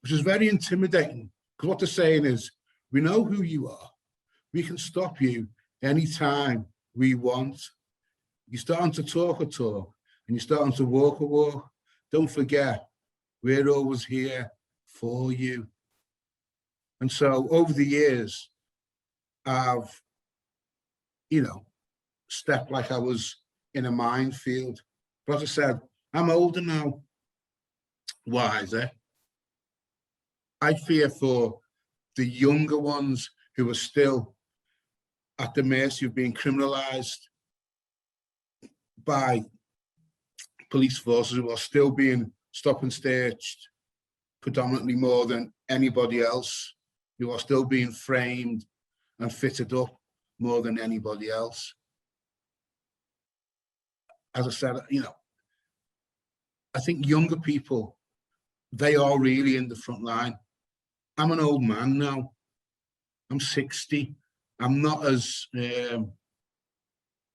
which is very intimidating, because what they're saying is, we know who you are. We can stop you anytime we want. You're starting to talk a talk, and you're starting to walk a walk. Don't forget, we're always here for you. And so over the years, I've, stepped like I was in a minefield. But as I said, I'm older now, wiser. I fear for the younger ones who are still at the mercy of being criminalised by police forces, who are still being stop and searched predominantly more than anybody else, who are still being framed and fitted up more than anybody else. As I said, I think younger people, they are really in the front line. I'm an old man now. I'm 60. I'm not as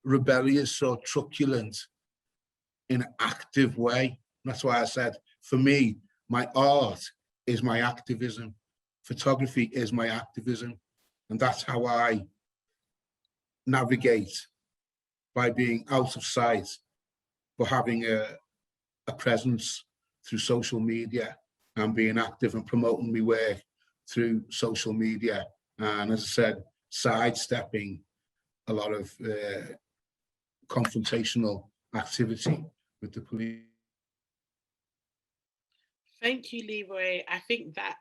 rebellious or truculent in an active way. That's why I said, for me, my art is my activism. Photography is my activism. And that's how I navigate, by being out of sight, but having a presence through social media and being active and promoting my work through social media. And as I said, sidestepping a lot of confrontational activity with the police. Thank you, Leroy. I think that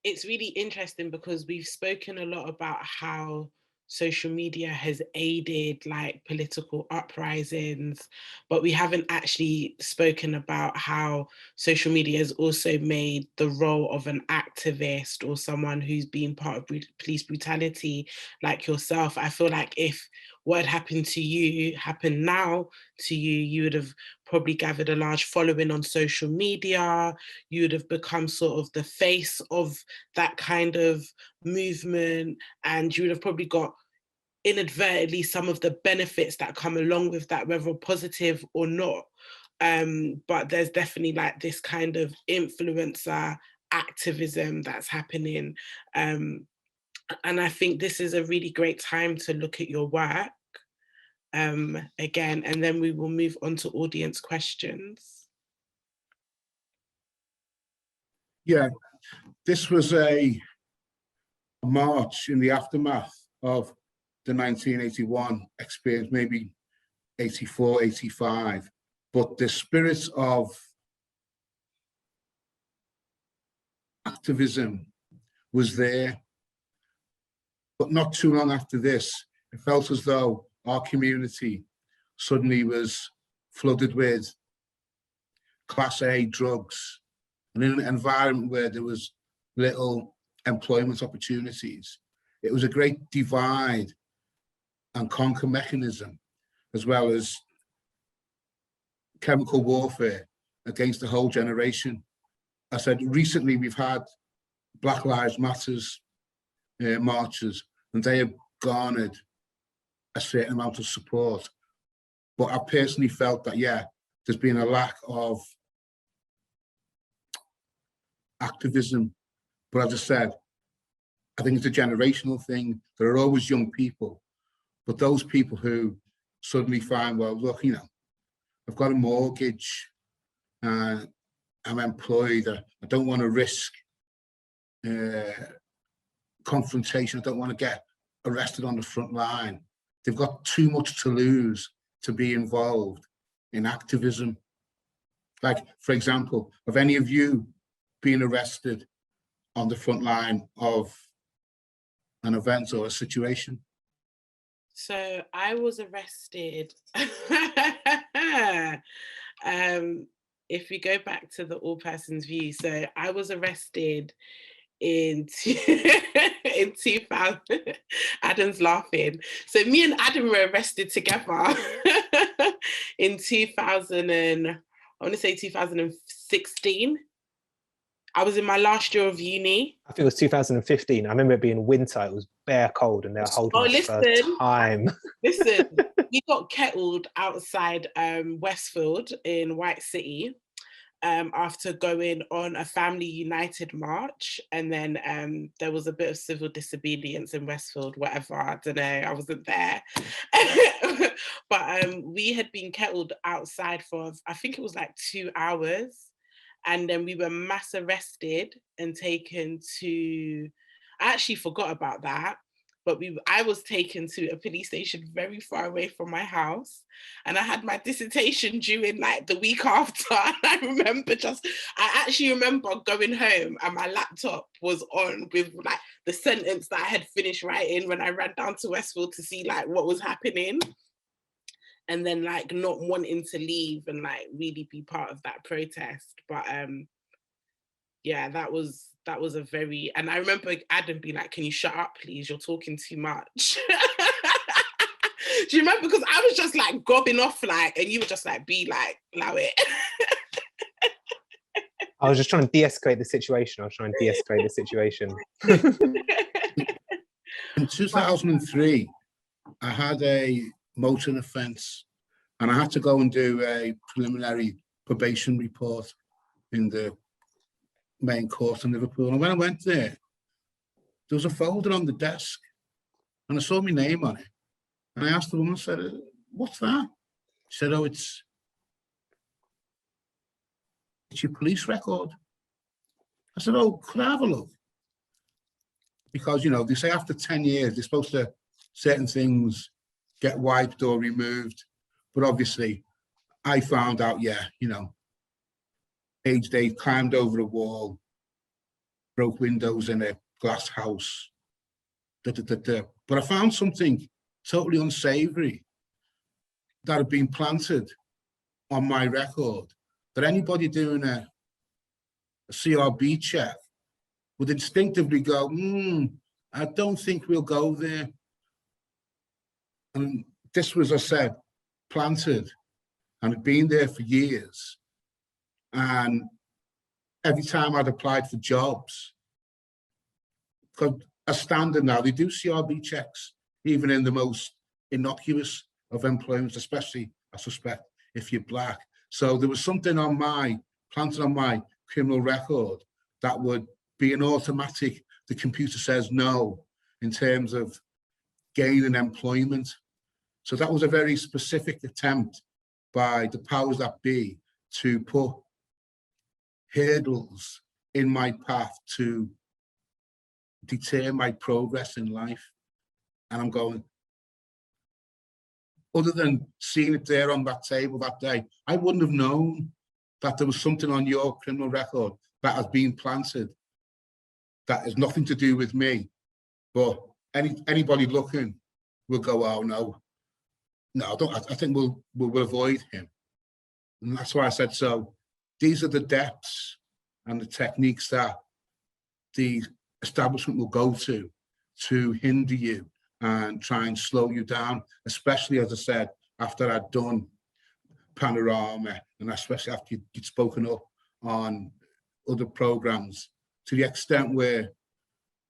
it's really interesting because we've spoken a lot about how social media has aided like political uprisings, but we haven't actually spoken about how social media has also made the role of an activist or someone who's been part of police brutality like yourself. I feel like if what had happened to you happened now to you, you would have probably gathered a large following on social media. You would have become sort of the face of that kind of movement, and you would have probably got inadvertently some of the benefits that come along with that, whether positive or not. But there's definitely like this kind of influencer activism that's happening. And I think this is a really great time to look at your work again, and then we will move on to audience questions. Yeah, this was a march in the aftermath of the 1981 experience, maybe 84, 85, but the spirit of activism was there. But not too long after this, it felt as though our community suddenly was flooded with Class A drugs, and in an environment where there was little employment opportunities. It was a great divide and conquer mechanism, as well as chemical warfare against the whole generation. I said, recently we've had Black Lives Matters marches, and they have garnered a certain amount of support. But I personally felt that, yeah, there's been a lack of activism. But as I said, I think it's a generational thing. There are always young people, but those people who suddenly find, well, look, you know, I've got a mortgage, I'm employed, I don't want to risk confrontation, I don't want to get arrested on the front line. They've got too much to lose to be involved in activism. Like, for example, have any of you been arrested on the front line of an event or a situation? So I was arrested. If we go back to the all persons view, so I was arrested in 2000. Adam's laughing. So me and Adam were arrested together in 2000 and I want to say 2016. I was in my last year of uni. I think it was 2015. I remember it being winter. It was bare cold, and they were holding us for time. Listen, we got kettled outside Westfield in White City after going on a Family United march, and then there was a bit of civil disobedience in Westfield, whatever, I don't know, I wasn't there. But we had been kettled outside for, I think it was like 2 hours, and then we were mass arrested and taken to, I actually forgot about that, but I was taken to a police station very far away from my house, and I had my dissertation due in like the week after. And I actually remember going home and my laptop was on with like the sentence that I had finished writing when I ran down to Westfield to see like what was happening, and then like not wanting to leave and like really be part of that protest. But yeah, that was a very, and I remember Adam being like, can you shut up, please? You're talking too much. Do you remember? Because I was just like gobbing off, like, and you were just like, be like, allow it. I was just trying to de-escalate the situation. In 2003, I had a motoring offence, and I had to go and do a preliminary probation report in the main court in Liverpool. And when I went there was a folder on the desk, and I saw my name on it. And I asked the woman, I said, what's that? She said, oh, it's your police record. I said, oh, could I have a look? Because, you know, they say after 10 years, they're supposed to, certain things get wiped or removed. But obviously, I found out, yeah, you know, aged 8, climbed over a wall, broke windows in a glass house. But I found something totally unsavory that had been planted on my record, that anybody doing a CRB check would instinctively go, I don't think we'll go there. And this was, I said, planted and had been there for years. And every time I'd applied for jobs, because as standard now, they do CRB checks, even in the most innocuous of employments, especially, I suspect, if you're black. So there was something planted on my criminal record that would be an automatic, the computer says no, in terms of gaining employment. So that was a very specific attempt by the powers that be to put hurdles in my path to deter my progress in life. And I'm going, other than seeing it there on that table that day, I wouldn't have known that there was something on your criminal record that has been planted that has nothing to do with me, but anybody looking will go, oh no, I think we'll avoid him. And that's why I said, so these are the depths and the techniques that the establishment will go to hinder you and try and slow you down, especially, as I said, after I'd done Panorama, and especially after you'd spoken up on other programs, to the extent where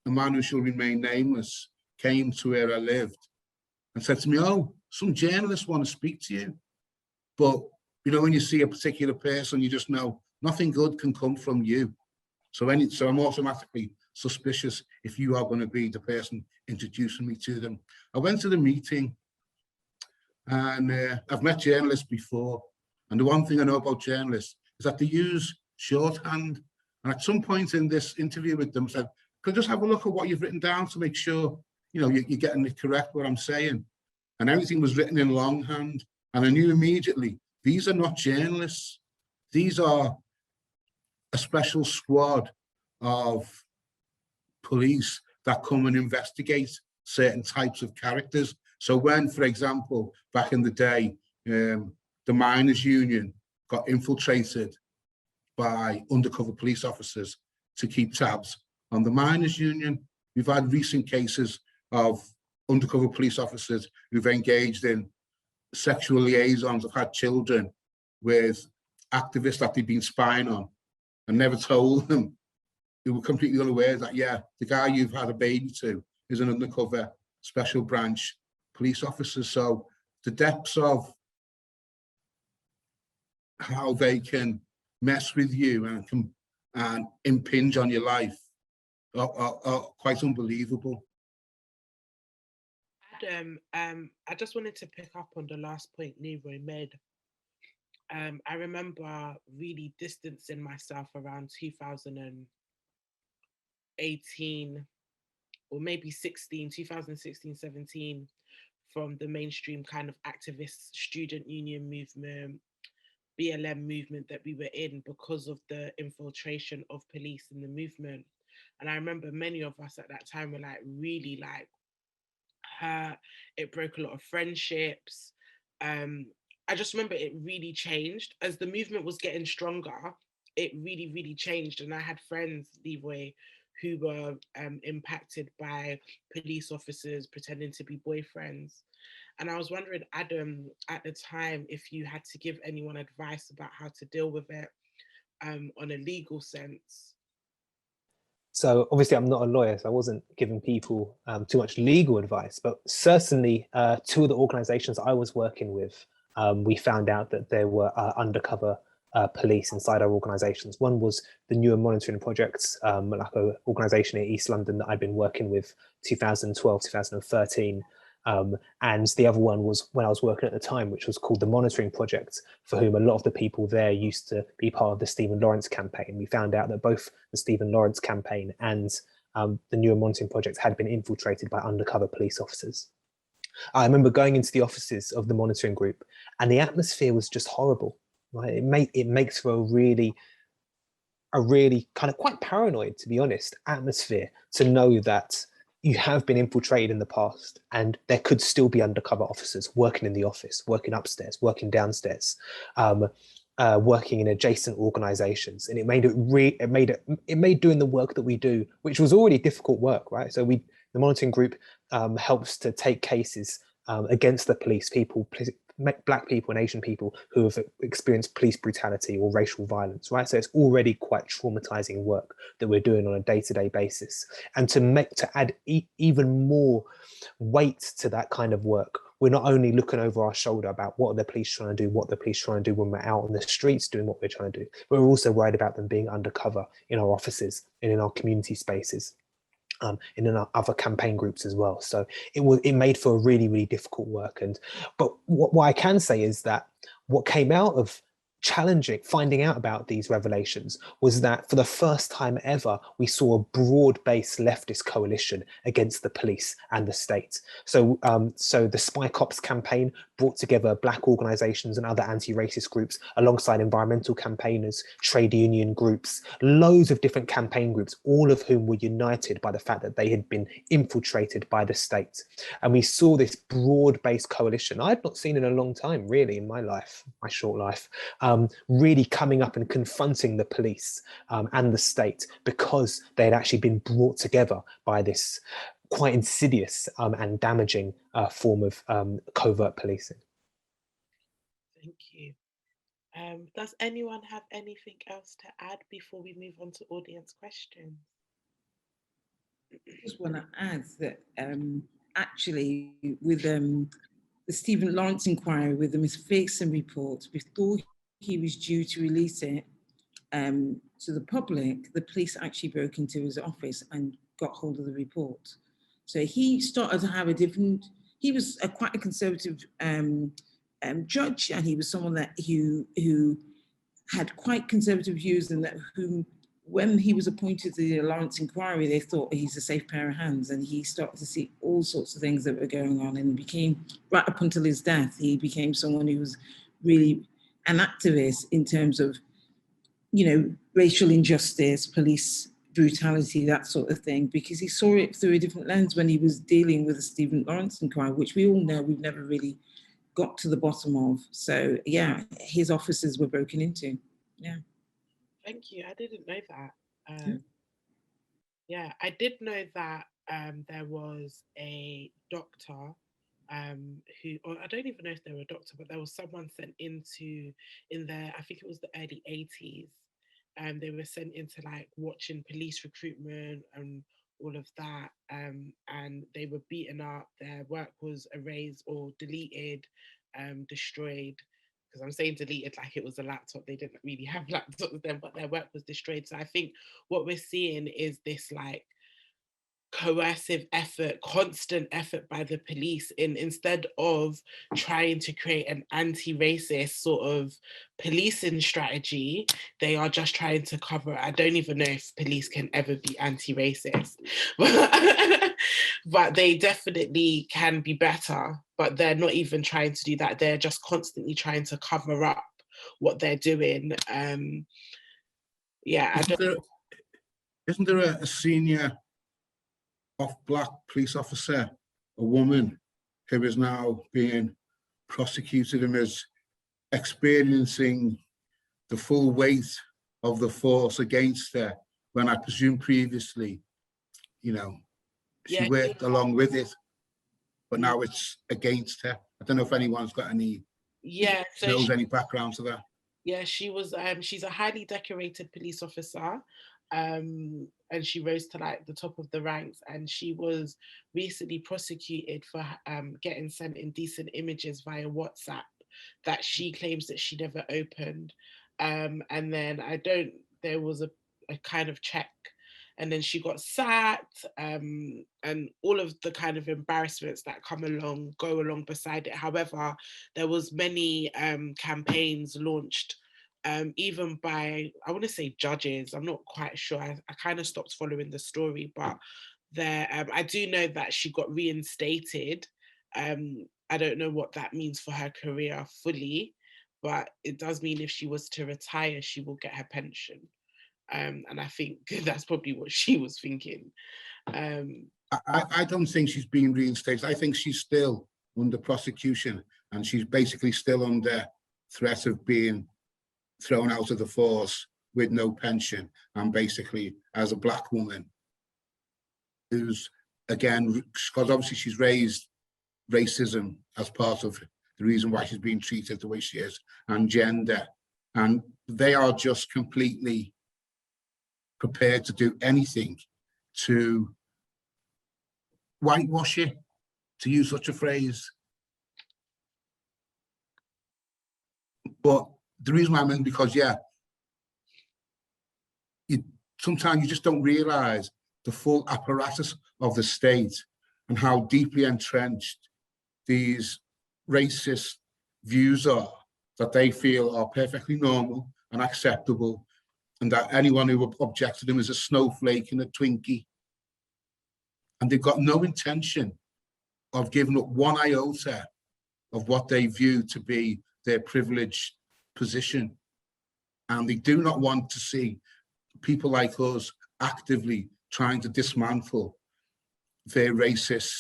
a man who shall remain nameless came to where I lived and said to me, oh, some journalists want to speak to you. But, you know, when you see a particular person, you just know nothing good can come from you. So I'm automatically suspicious if you are going to be the person introducing me to them. I went to the meeting, and I've met journalists before. And the one thing I know about journalists is that they use shorthand. And at some point in this interview with them, I said, could I just have a look at what you've written down to make sure, you know, you're getting it correct, what I'm saying. And everything was written in longhand. And I knew immediately, these are not journalists. These are a special squad of police that come and investigate certain types of characters. So when, for example, back in the day, the miners' union got infiltrated by undercover police officers to keep tabs on the miners' union, we've had recent cases of undercover police officers who've engaged in sexual liaisons, have had children with activists that they've been spying on and never told them. They were completely unaware that, yeah, the guy you've had a baby to is an undercover special branch police officer. So the depths of how they can mess with you and impinge on your life are quite unbelievable. Adam, I just wanted to pick up on the last point Leroy made. I remember really distancing myself around 2018 or maybe 2016, 17 from the mainstream kind of activist student union movement, BLM movement that we were in because of the infiltration of police in the movement. And I remember many of us at that time were like really like hurt. It broke a lot of friendships. I just remember it really changed as the movement was getting stronger. It really, really changed. And I had friends, Leroy, who were impacted by police officers pretending to be boyfriends. And I was wondering, Adam, at the time, if you had to give anyone advice about how to deal with it on a legal sense. So obviously I'm not a lawyer, so I wasn't giving people too much legal advice, but certainly two of the organizations I was working with, we found out that there were undercover police inside our organizations. One was the Newer Monitoring Projects, like an organization in East London that I'd been working with 2012, 2013. And the other one was when I was working at the time, which was called the Monitoring Project, for whom a lot of the people there used to be part of the Stephen Lawrence campaign. We found out that both the Stephen Lawrence campaign and the Newer Monitoring Project had been infiltrated by undercover police officers. I remember going into the offices of the monitoring group, and the atmosphere was just horrible. Right? It makes for a really kind of quite paranoid, to be honest, atmosphere to know that you have been infiltrated in the past and there could still be undercover officers working in the office, working upstairs, working downstairs, working in adjacent organizations. And it made doing the work that we do, which was already difficult work, right? So the monitoring group helps to take cases against the police, Black people and Asian people who have experienced police brutality or racial violence, right? So it's already quite traumatizing work that we're doing on a day-to-day basis. And to add even more weight to that kind of work, we're not only looking over our shoulder about what are the police trying to do, what the police trying to do when we're out on the streets doing what we're trying to do, but we're also worried about them being undercover in our offices and in our community spaces. And in our other campaign groups as well. So it made for a really, really difficult work. But what I can say is that what came out of finding out about these revelations was that for the first time ever, we saw a broad-based leftist coalition against the police and the state. So the Spy Cops campaign brought together Black organisations and other anti-racist groups alongside environmental campaigners, trade union groups, loads of different campaign groups, all of whom were united by the fact that they had been infiltrated by the state. And we saw this broad-based coalition I'd not seen in a long time, really, in my life, my short life, really coming up and confronting the police and the state, because they had actually been brought together by this quite insidious and damaging form of covert policing. Thank you. Does anyone have anything else to add before we move on to audience questions? I just want to add that actually with the Stephen Lawrence inquiry, with the Miss Ferguson report, before he was due to release it to the public, the police actually broke into his office and got hold of the report. So he started to have a different, he was quite a conservative judge, and he was someone that who had quite conservative views, and that whom, when he was appointed to the Lawrence inquiry, they thought he's a safe pair of hands, and he started to see all sorts of things that were going on, and became, right up until his death, he became someone who was really an activist in terms of, you know, racial injustice, police brutality, that sort of thing, because he saw it through a different lens when he was dealing with the Stephen Lawrence inquiry, which we all know we've never really got to the bottom of. So yeah, his offices were broken into. Yeah. Thank you. I didn't know that. Yeah, I did know that there was a doctor who, or I don't even know if they were a doctor, but there was someone sent into, in their, I think it was the early 80s, they were sent into like watching police recruitment and all of that, and they were beaten up, their work was erased or deleted, destroyed, because I'm saying deleted like it was a laptop, they didn't really have laptops then, but their work was destroyed. So I think what we're seeing is this like coercive effort, constant effort by the police, instead of trying to create an anti-racist sort of policing strategy, they are just trying to cover it. I don't even know if police can ever be anti-racist, but they definitely can be better, but they're not even trying to do that. They're just constantly trying to cover up what they're doing. Yeah, Isn't there a senior Black police officer, a woman, who is now being prosecuted and is experiencing the full weight of the force against her, when I presume previously, you know, she worked along with it, but now it's against her. I don't know if anyone's got any, knows any background to that. Yeah, she was, she's a highly decorated police officer, and she rose to like the top of the ranks, and she was recently prosecuted for getting sent indecent images via WhatsApp that she claims that she never opened. And then there was a kind of check, and then she got sacked, and all of the kind of embarrassments that go along beside it. However, there was many campaigns launched, even by, I want to say judges, I'm not quite sure, I kind of stopped following the story, but there, I do know that she got reinstated. I don't know what that means for her career fully, but it does mean if she was to retire, she will get her pension. And I think that's probably what she was thinking. I don't think she's being reinstated. I think she's still under prosecution, and she's basically still under threat of being thrown out of the force with no pension, and basically as a Black woman who's, again, because obviously she's raised racism as part of the reason why she's being treated the way she is, and gender, and they are just completely prepared to do anything to whitewash it, to use such a phrase. But the reason why I mean, because sometimes you just don't realise the full apparatus of the state and how deeply entrenched these racist views are, that they feel are perfectly normal and acceptable, and that anyone who objects to them is a snowflake and a Twinkie. And they've got no intention of giving up one iota of what they view to be their privileged position. And they do not want to see people like us actively trying to dismantle their racist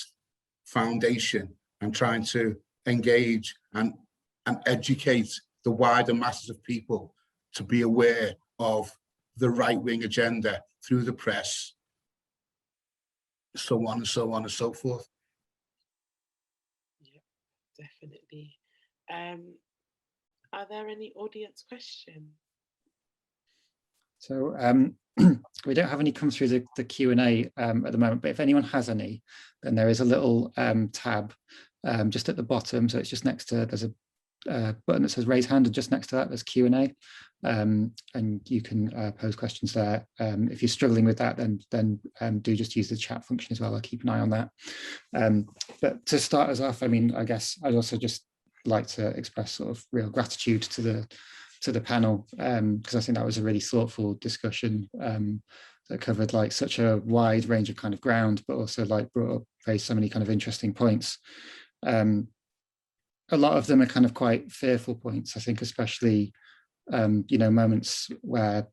foundation and trying to engage and educate the wider masses of people to be aware of the right-wing agenda through the press, so on and so on and so forth. Yeah, definitely. Are there any audience questions? So we don't have any come through the Q&A at the moment, but if anyone has any, then there is a little tab just at the bottom. So it's just next to, there's a button that says raise hand, and just next to that there's Q&A, and you can pose questions there. If you're struggling with that, then do just use the chat function as well. I'll keep an eye on that. But to start us off, I mean, I guess I'd also just like to express sort of real gratitude to the panel, because I think that was a really thoughtful discussion that covered like such a wide range of kind of ground, but also like raised so many kind of interesting points. A lot of them are kind of quite fearful points, I think, especially you know, moments where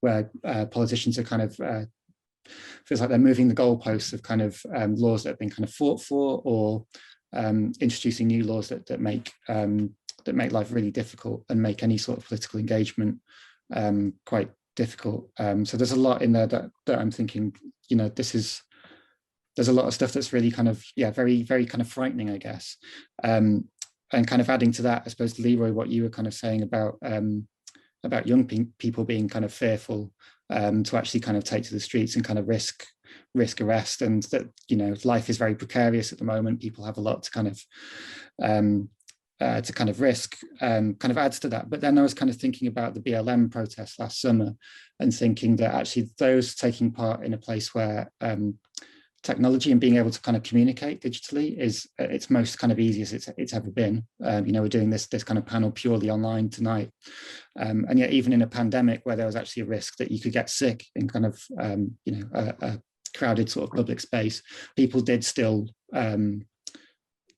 politicians are kind of feels like they're moving the goalposts of kind of laws that have been kind of fought for, or introducing new laws that make life really difficult and make any sort of political engagement quite difficult. So there's a lot in there that I'm thinking, you know, there's a lot of stuff that's really kind of, yeah, very, very kind of frightening, I guess. And kind of adding to that, I suppose, Leroy, what you were kind of saying about young people being kind of fearful to actually kind of take to the streets and kind of risk arrest, and that, you know, life is very precarious at the moment. People have a lot to kind of risk, kind of adds to that. But then I was kind of thinking about the BLM protests last summer and thinking that actually those taking part in a place where technology and being able to kind of communicate digitally is its most kind of easiest it's ever been. You know, we're doing this kind of panel purely online tonight, and yet even in a pandemic where there was actually a risk that you could get sick in kind of you know, a crowded sort of public space, people did still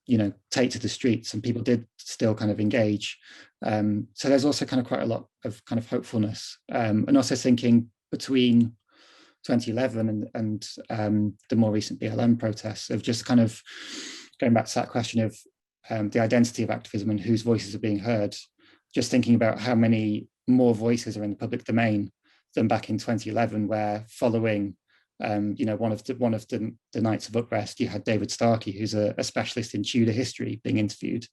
you know, take to the streets, and people did still kind of engage. So there's also kind of quite a lot of kind of hopefulness, and also thinking between 2011 and the more recent BLM protests, of just kind of going back to that question of the identity of activism and whose voices are being heard, just thinking about how many more voices are in the public domain than back in 2011, where following you know, one of the nights of Uprest, you had David Starkey, who's a specialist in Tudor history, being interviewed,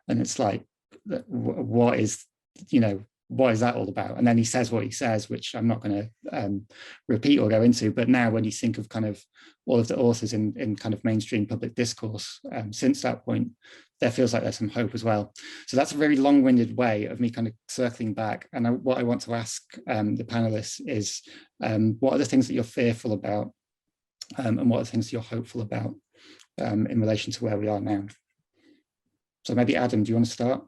and it's like, what is, you know, what is that all about? And then he says what he says, which I'm not going to repeat or go into. But now when you think of kind of all of the authors in kind of mainstream public discourse since that point, there feels like there's some hope as well. So that's a very long-winded way of me kind of circling back. And what I want to ask the panelists is, what are the things that you're fearful about, and what are the things that you're hopeful about in relation to where we are now? So maybe Adam, do you want to start?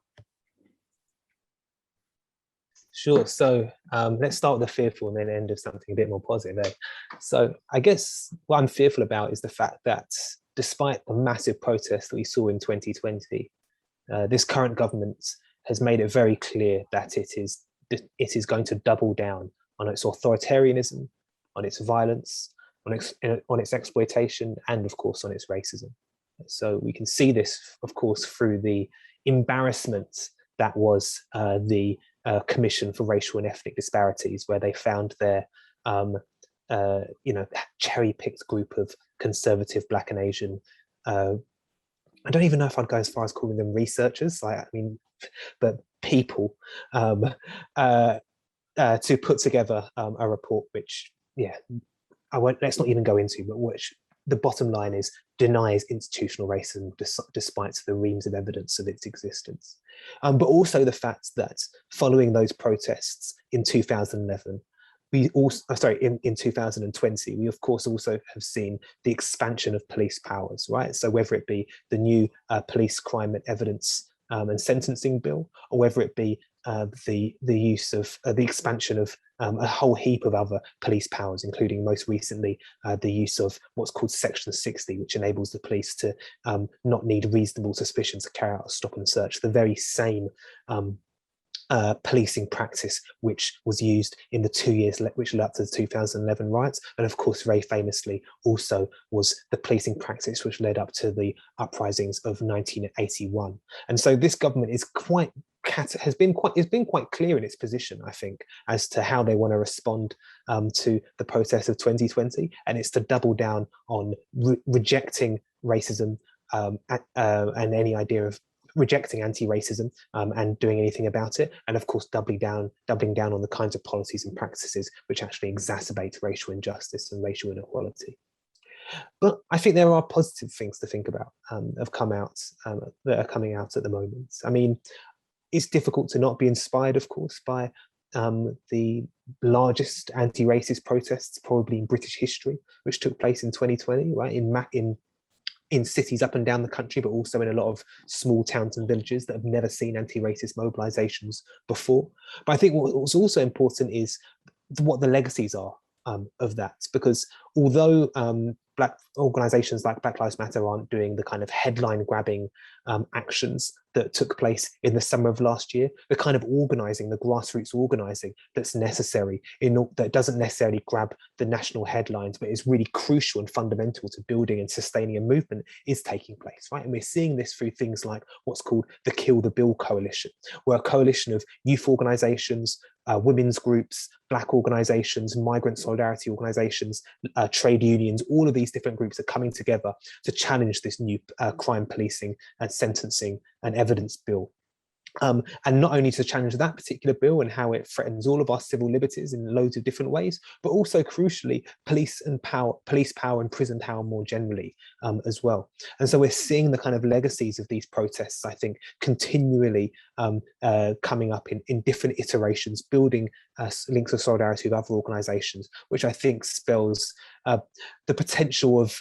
Sure. So let's start with the fearful and then end with something a bit more positive. So I guess what I'm fearful about is the fact that despite the massive protests that we saw in 2020, this current government has made it very clear that it is going to double down on its authoritarianism, on its violence, on its exploitation, and of course on its racism. So we can see this, of course, through the embarrassment that was the Commission for Racial and Ethnic Disparities, where they found their you know, cherry-picked group of conservative Black and Asian, I don't even know if I'd go as far as calling them researchers, I mean, but people, to put together a report which, yeah, let's not even go into, but which the bottom line is denies institutional racism despite the reams of evidence of its existence. But also the fact that following those protests in 2011, we also, in 2020, we of course also have seen the expansion of police powers, right? So whether it be the new police crime and evidence and sentencing bill, or whether it be the use of the expansion of a whole heap of other police powers, including most recently the use of what's called Section 60, which enables the police to not need reasonable suspicion to carry out a stop and search, the very same policing practice which was used in the 2 years which led up to the 2011 riots, and of course very famously also was the policing practice which led up to the uprisings of 1981. And so this government is has been quite clear in its position, I think, as to how they want to respond to the protests of 2020, and it's to double down on rejecting racism and any idea of rejecting anti-racism and doing anything about it, and of course doubling down on the kinds of policies and practices which actually exacerbate racial injustice and racial inequality. But I think there are positive things to think about that are coming out at the moment. I mean, it's difficult to not be inspired, of course, by the largest anti-racist protests probably in British history, which took place in 2020, right, in cities up and down the country, but also in a lot of small towns and villages that have never seen anti-racist mobilizations before. But I think what's also important is what the legacies are of that, because although Black organizations like Black Lives Matter aren't doing the kind of headline grabbing actions that took place in the summer of last year, the kind of organizing, the grassroots organizing that's necessary, that doesn't necessarily grab the national headlines, but is really crucial and fundamental to building and sustaining a movement, is taking place, right? And we're seeing this through things like what's called the Kill the Bill Coalition, where a coalition of youth organizations, women's groups, Black organizations, migrant solidarity organizations, trade unions, all of these different groups are coming together to challenge this new crime policing and sentencing and evidence bill. And not only to challenge that particular bill and how it threatens all of our civil liberties in loads of different ways, but also crucially police power and prison power more generally as well. And so we're seeing the kind of legacies of these protests, I think, continually coming up in different iterations, building links of solidarity with other organizations, which I think spells the potential of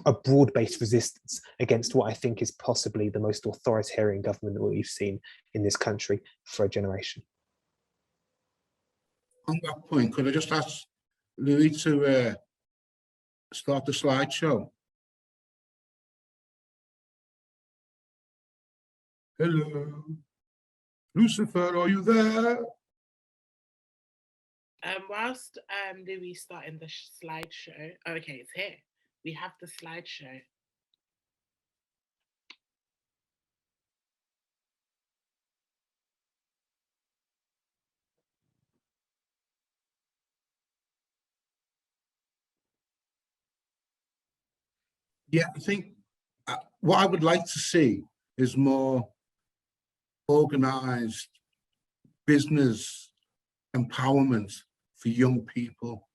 a broad-based resistance against what I think is possibly the most authoritarian government that we've seen in this country for a generation. On that point, could I just ask Louis to start the slideshow? Hello, Lucifer, are you there? Whilst Louis starting the slideshow, okay, it's here. We have the slideshow. Yeah, I think what I would like to see is more organized business empowerment for young people,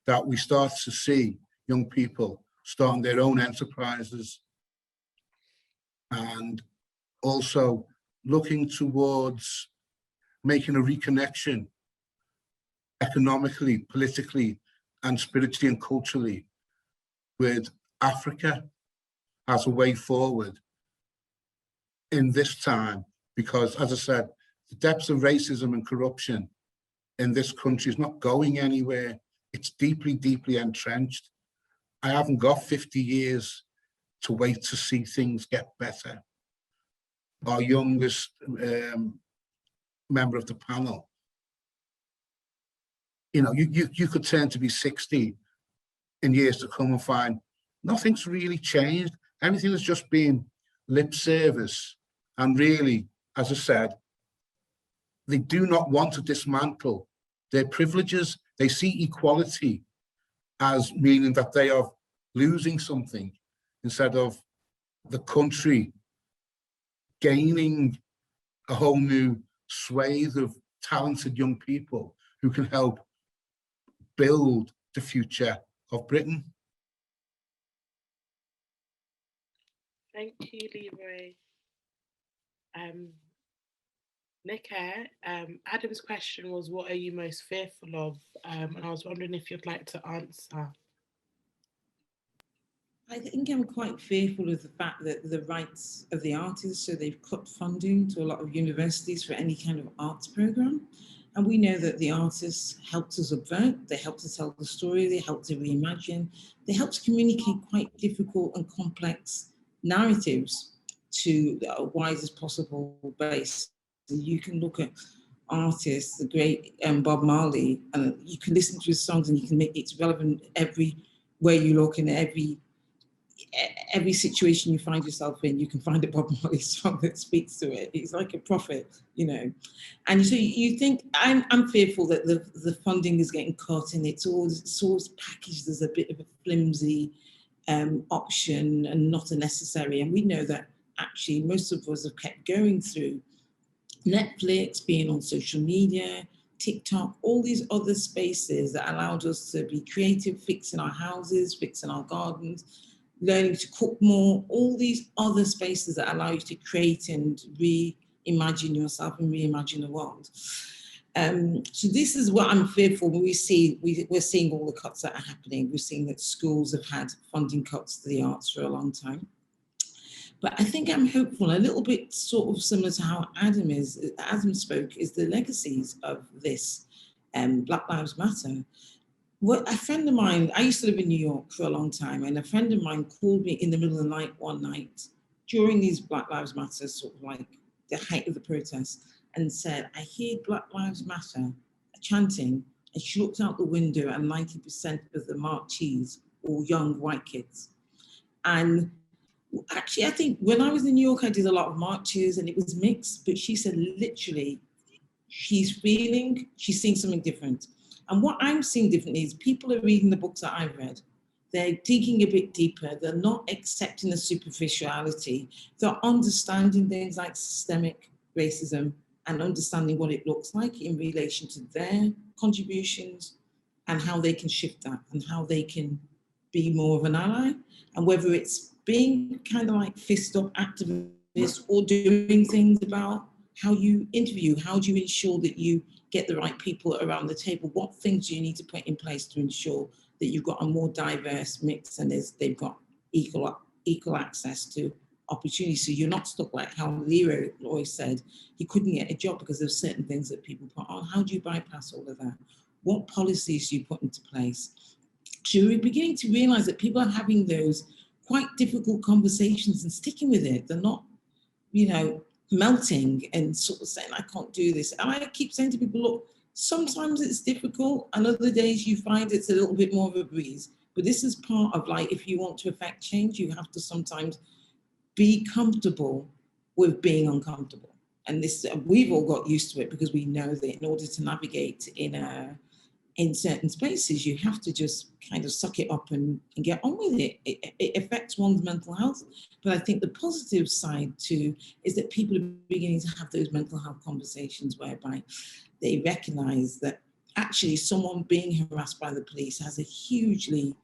that we start to see young people starting their own enterprises, and also looking towards making a reconnection economically, politically, and spiritually and culturally with Africa as a way forward in this time. Because, as I said, the depths of racism and corruption in this country is not going anywhere. It's deeply, deeply entrenched. I haven't got 50 years to wait to see things get better. Our youngest member of the panel, you know, you could turn to be 60 in years to come and find nothing's really changed. Everything has just been lip service. And really, as I said, they do not want to dismantle their privileges. They see equality as meaning that they are losing something, instead of the country gaining a whole new swathe of talented young people who can help build the future of Britain. Thank you, Leroy. Nika, Adam's question was, what are you most fearful of? And I was wondering if you'd like to answer. I think I'm quite fearful of the fact that the rights of the artists, so they've cut funding to a lot of universities for any kind of arts program. And we know that the artists help to subvert, they help to tell the story, they help to reimagine, they help to communicate quite difficult and complex narratives to the widest possible base. And you can look at artists, the great Bob Marley, and you can listen to his songs and you can make it relevant everywhere you look, in every situation you find yourself in, you can find a Bob Marley song that speaks to it. He's like a prophet, you know. And so you think, I'm fearful that the funding is getting cut and it's always packaged as a bit of a flimsy option and not a necessary. And we know that actually most of us have kept going through Netflix, being on social media, TikTok, all these other spaces that allowed us to be creative, fixing our houses, fixing our gardens, learning to cook more, all these other spaces that allow you to create and reimagine yourself and reimagine the world. So this is what I'm fearful when we're seeing all the cuts that are happening. We're seeing that schools have had funding cuts to the arts for a long time. But I think I'm hopeful, a little bit sort of similar to how Adam spoke, is the legacies of this Black Lives Matter. Well, a friend of mine, I used to live in New York for a long time, and a friend of mine called me in the middle of the night one night during these Black Lives Matter, sort of like the height of the protests, and said, I hear Black Lives Matter chanting, and she looked out the window and 90% of the marchees were young white kids. And actually, I think when I was in New York, I did a lot of marches and it was mixed, but she said literally, she's seeing something different. And what I'm seeing differently is people are reading the books that I've read. They're digging a bit deeper. They're not accepting the superficiality. They're understanding things like systemic racism and understanding what it looks like in relation to their contributions and how they can shift that and how they can be more of an ally. And whether it's being kind of like fist up activists or doing things about how you interview, how do you ensure that you get the right people around the table? What things do you need to put in place to ensure that you've got a more diverse mix and they've got equal access to opportunity? So you're not stuck like how Leroy said, he couldn't get a job because there's certain things that people put on. How do you bypass all of that? What policies do you put into place? So we're beginning to realize that people are having those quite difficult conversations and sticking with it. They're not, melting and sort of saying, I can't do this. And I keep saying to people, look, sometimes it's difficult and other days you find it's a little bit more of a breeze. But this is part of like, if you want to affect change, you have to sometimes be comfortable with being uncomfortable. And this, we've all got used to it because we know that in order to navigate in certain spaces, you have to just kind of suck it up and get on with it. It affects one's mental health. But I think the positive side too is that people are beginning to have those mental health conversations whereby they recognize that actually someone being harassed by the police has a hugely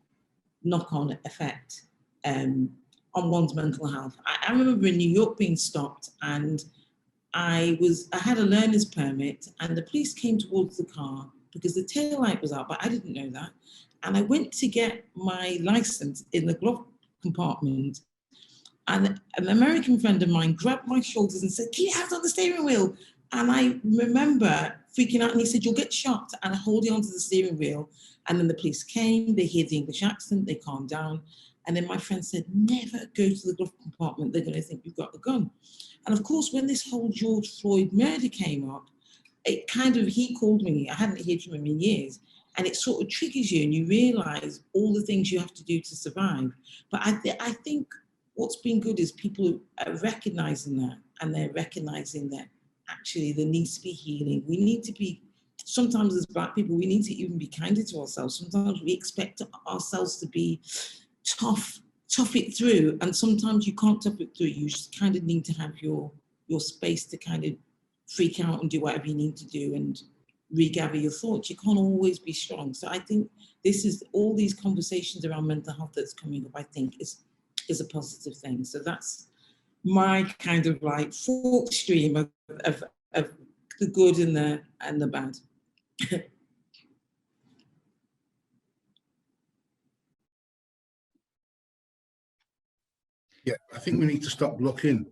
knock-on effect on one's mental health. I remember in New York being stopped and I had a learner's permit and the police came towards the car because the tail light was out, but I didn't know that. And I went to get my license in the glove compartment. And an American friend of mine grabbed my shoulders and said, keep your hands on the steering wheel. And I remember freaking out and he said, you'll get shot. And I hold onto the steering wheel. And then the police came, they hear the English accent, they calmed down. And then my friend said, never go to the glove compartment. They're gonna think you've got a gun. And of course, when this whole George Floyd murder came up, it kind of, he called me, I hadn't heard from him in years, and it sort of triggers you and you realize all the things you have to do to survive. But I think what's been good is people are recognizing that, and they're recognizing that actually there needs to be healing. We need to be, sometimes as Black people, we need to even be kinder to ourselves. Sometimes we expect ourselves to be tough it through, and sometimes you can't tough it through. You just kind of need to have your space to kind of freak out and do whatever you need to do and regather your thoughts. You can't always be strong. So I think this is all these conversations around mental health that's coming up, I think is a positive thing. So that's my kind of like fork stream of the good and the bad. Yeah, I think we need to stop looking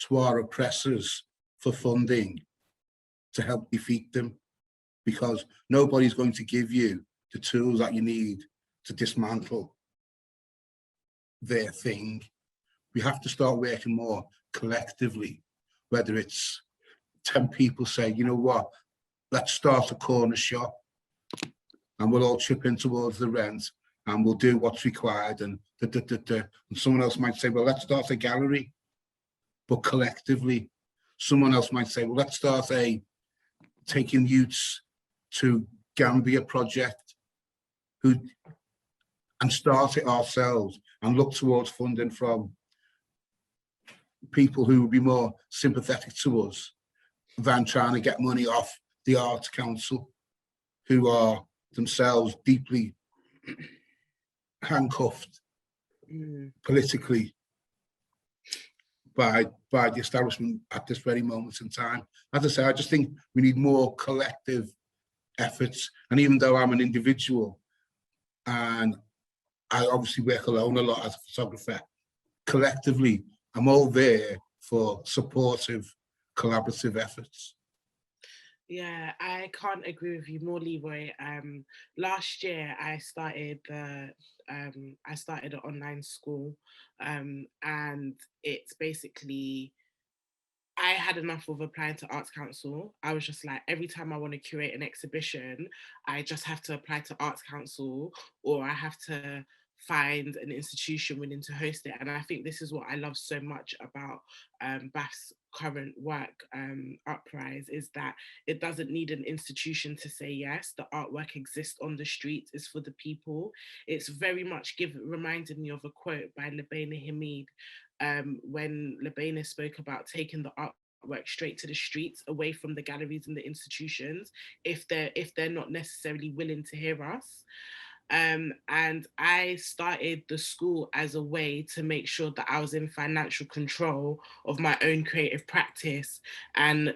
to our oppressors for funding to help defeat them. because nobody's going to give you the tools that you need to dismantle their thing. We have to start working more collectively, whether it's 10 people say, you know what, let's start a corner shop and we'll all chip in towards the rent and we'll do what's required, and and someone else might say, well, let's start a gallery, but collectively. Someone else might say, well, let's start a taking youths to Gambia project and start it ourselves and look towards funding from people who would be more sympathetic to us than trying to get money off the Arts Council, who are themselves deeply handcuffed politically by the establishment at this very moment in time. As I say, I just think we need more collective efforts. And even though I'm an individual and I obviously work alone a lot as a photographer, collectively, I'm all there for supportive, collaborative efforts. Yeah, I can't agree with you more, Leroy. Last year I started an online school, and it's basically, I had enough of applying to Arts Council. I was just like, every time I want to curate an exhibition, I just have to apply to Arts Council, or I have to find an institution willing to host it. And I think this is what I love so much about BAF's current work, Uprise, is that it doesn't need an institution to say yes. The artwork exists on the streets, it's for the people. It's very much reminded me of a quote by Lenny Henry, when Lenny spoke about taking the artwork straight to the streets, away from the galleries and the institutions, if they're not necessarily willing to hear us. And I started the school as a way to make sure that I was in financial control of my own creative practice, and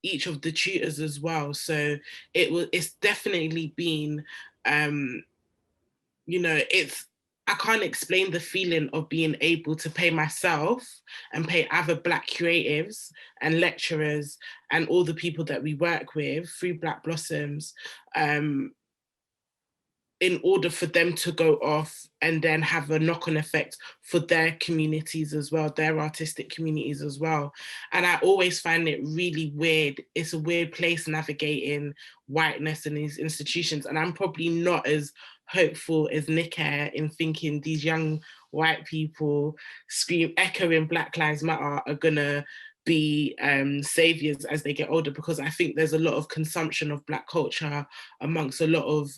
each of the tutors as well. So it's definitely been, you know, I can't explain the feeling of being able to pay myself and pay other Black creatives and lecturers and all the people that we work with through Black Blossoms, in order for them to go off and then have a knock-on effect for their communities as well, their artistic communities as well. And I always find it really weird. It's a weird place navigating whiteness in these institutions. And I'm probably not as hopeful as Nick in thinking these young white people echoing Black Lives Matter are gonna be saviors as they get older, because I think there's a lot of consumption of Black culture amongst a lot of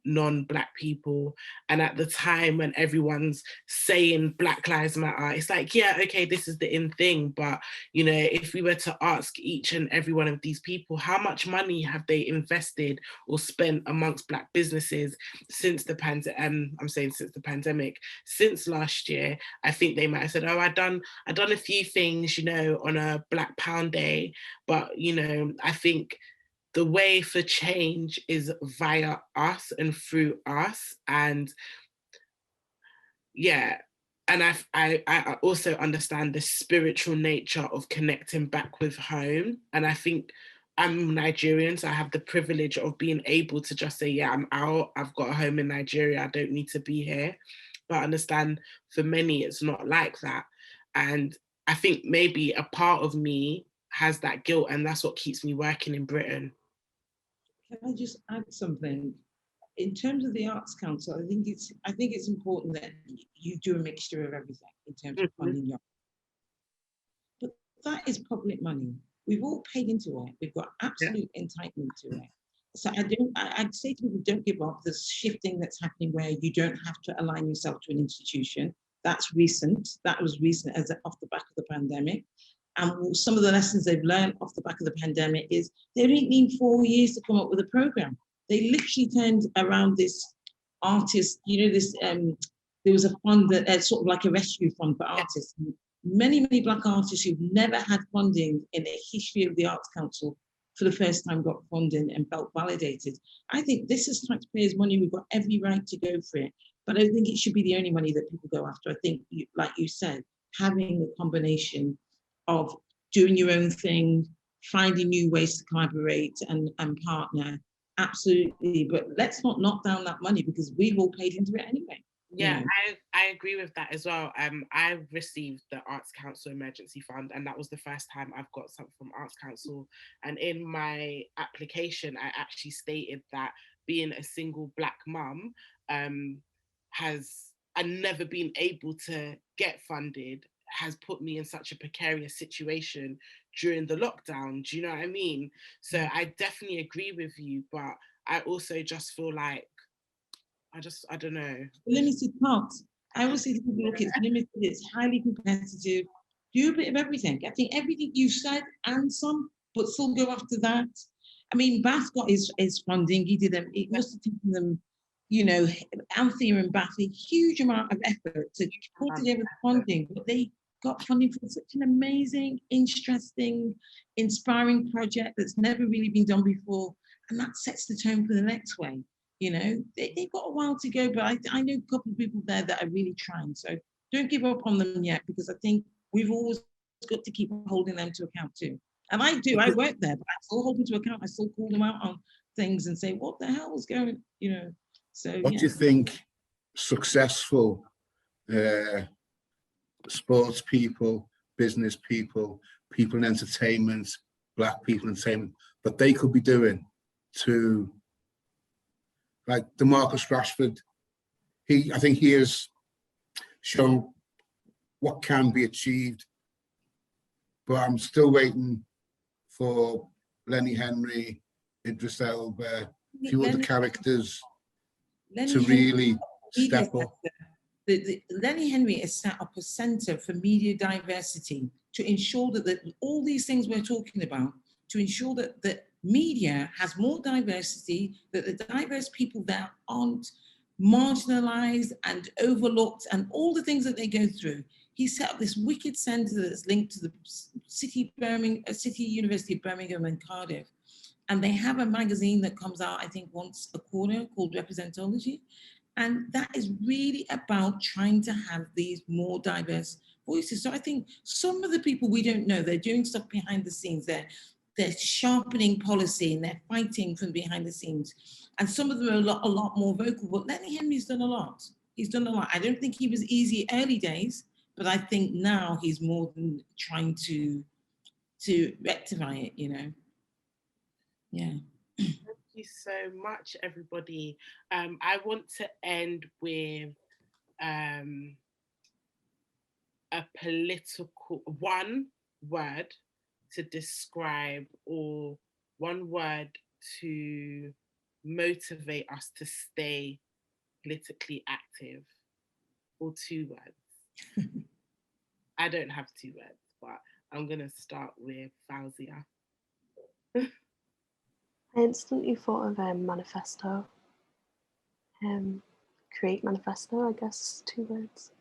non-Black people. And at the time when everyone's saying Black Lives Matter, it's like, yeah, okay, this is the in thing, but you know, if we were to ask each and every one of these people, how much money have they invested or spent amongst Black businesses since the pandemic, since last year, I think they might have said, oh, I done a few things, you know, on a Black Pound Day. But, you know, I think the way for change is via us and through us. And yeah, and I also understand the spiritual nature of connecting back with home. And I think I'm Nigerian, so I have the privilege of being able to just say, yeah, I'm out, I've got a home in Nigeria, I don't need to be here. But I understand for many, it's not like that. And I think maybe a part of me has that guilt, and that's what keeps me working in Britain. Can I just add something? In terms of the Arts Council, I think it's important that you do a mixture of everything in terms of funding your. But that is public money. We've all paid into it. We've got absolute entitlement to it. So I'd say to people, don't give up. There's shifting that's happening where you don't have to align yourself to an institution. That's recent. That was recent as off the back of the pandemic. And some of the lessons they've learned off the back of the pandemic is they didn't need 4 years to come up with a program. They literally turned around this artist, you know, this, there was a fund that sort of like a rescue fund for artists. Many Black artists who've never had funding in the history of the Arts Council for the first time got funding and felt validated. I think this is taxpayers' money. We've got every right to go for it. But I don't think it should be the only money that people go after. I think, like you said, having a combination of doing your own thing, finding new ways to collaborate and partner. Absolutely, but let's not knock down that money because we've all paid into it anyway. Yeah, I agree with that as well. I've received the Arts Council Emergency Fund, and that was the first time I've got something from Arts Council. And in my application, I actually stated that being a single Black mum and never been able to get funded has put me in such a precarious situation during the lockdown. Do you know what I mean? So I definitely agree with you, but I also just feel like, I don't know. Limited parts. I always say to people, look, it's limited, it's highly competitive. Do a bit of everything. I think everything you said and some, but still go after that. I mean, Bath got his funding. He did them. It must have taken them, you know, Anthea and Bath, a huge amount of effort to put together the funding, but they got funding for such an amazing, interesting, inspiring project that's never really been done before. And that sets the tone for the next way. You know, they've got a while to go, but I know a couple of people there that are really trying. So don't give up on them yet, because I think we've always got to keep holding them to account too. And I do, I work there, but I still hold them to account. I still call them out on things and say, what the hell is going, you know? So what do you think successful sports people, business people, people in entertainment, Black people in entertainment, that they could be doing to, like DeMarcus Rashford, I think he has shown what can be achieved, but I'm still waiting for Lenny Henry, Idris Elba, a few other characters to really step up. Lenny Henry has set up a centre for media diversity to ensure that all these things we're talking about, to ensure that media has more diversity, that the diverse people there aren't marginalised and overlooked and all the things that they go through. He set up this wicked centre that's linked to the City University of Birmingham and Cardiff. And they have a magazine that comes out, I think, once a quarter called Representology. And that is really about trying to have these more diverse voices. So I think some of the people we don't know, they're doing stuff behind the scenes. They're sharpening policy and they're fighting from behind the scenes. And some of them are a lot more vocal. But Lenny Henry's done a lot. He's done a lot. I don't think he was easy early days, but I think now he's more than trying to rectify it, you know. Yeah. Thank you so much, everybody. I want to end with a political, one word to describe, or one word to motivate us to stay politically active, or two words. I don't have two words, but I'm going to start with Physia. I instantly thought of manifesto. Create manifesto, I guess, 2 words.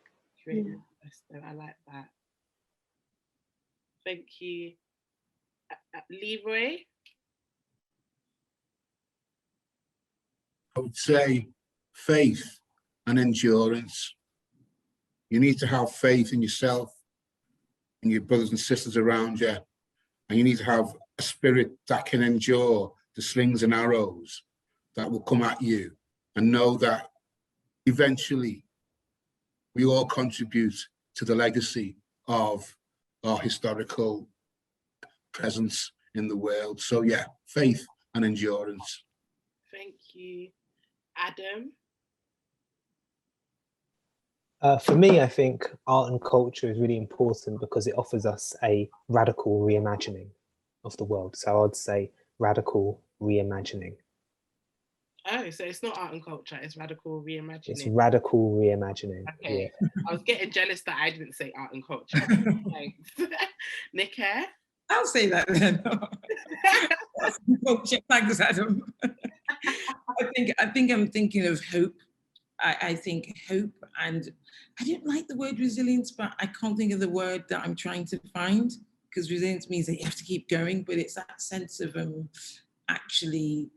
Create manifesto, I like that. Thank you. Leroy? I would say faith and endurance. You need to have faith in yourself and your brothers and sisters around you. And you need to have a spirit that can endure the slings and arrows that will come at you, and know that eventually we all contribute to the legacy of our historical presence in the world. So yeah, faith and endurance. Thank you. Adam? For me, I think art and culture is really important because it offers us a radical reimagining of the world. So I'd say radical reimagining. Oh, so it's not art and culture, it's radical reimagining. It's radical reimagining. Okay, yeah. I was getting jealous that I didn't say art and culture. Thanks. Nick? I'll say that then. Thanks, Adam. I think I'm thinking of hope. I think hope, and I don't like the word resilience, but I can't think of the word that I'm trying to find, because resilience means that you have to keep going, but it's that sense of actually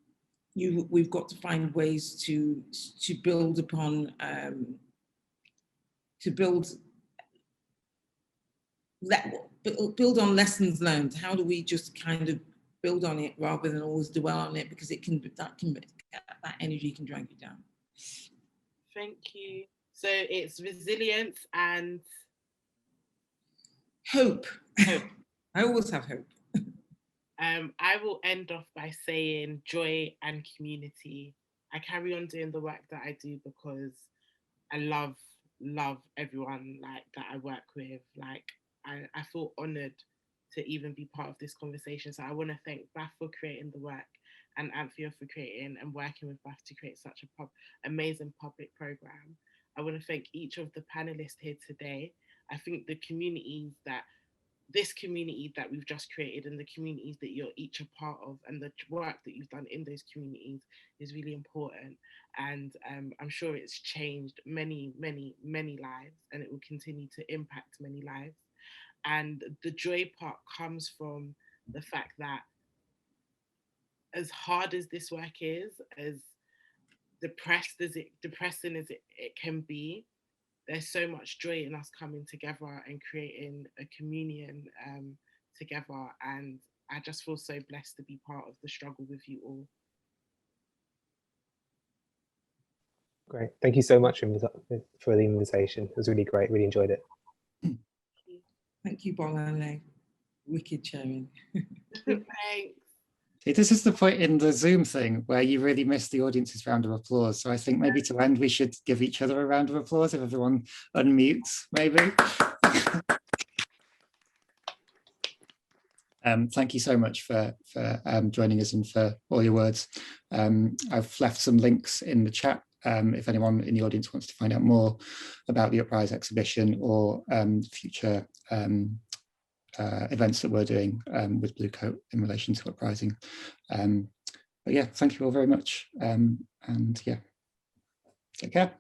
we've got to find ways to build upon to build build on lessons learned? How do we just kind of build on it rather than always dwell on it, because that energy can drag you down? Thank you. So it's resilience and hope. I always have hope. I will end off by saying joy and community. I carry on doing the work that I do because I love everyone like that I work with. Like I feel honoured to even be part of this conversation. So I want to thank Baf for creating the work and Anthea for creating and working with Baf to create such a amazing public programme. I want to thank each of the panellists here today. I think the communities that this community that we've just created and the communities that you're each a part of and the work that you've done in those communities is really important. And I'm sure it's changed many, many, many lives, and it will continue to impact many lives. And the joy part comes from the fact that as hard as this work is, as depressing as it can be, there's so much joy in us coming together and creating a communion together. And I just feel so blessed to be part of the struggle with you all. Great. Thank you so much for the invitation. It was really great. Really enjoyed it. Thank you, Bolanle. Wicked sharing. Thanks. See, this is the point in the Zoom thing where you really miss the audience's round of applause. So I think maybe to end, we should give each other a round of applause if everyone unmutes, maybe. Thank you so much for joining us and for all your words. I've left some links in the chat if anyone in the audience wants to find out more about the Uprise exhibition or future events that we're doing with Bluecoat in relation to uprising. But yeah, thank you all very much. And yeah, take care.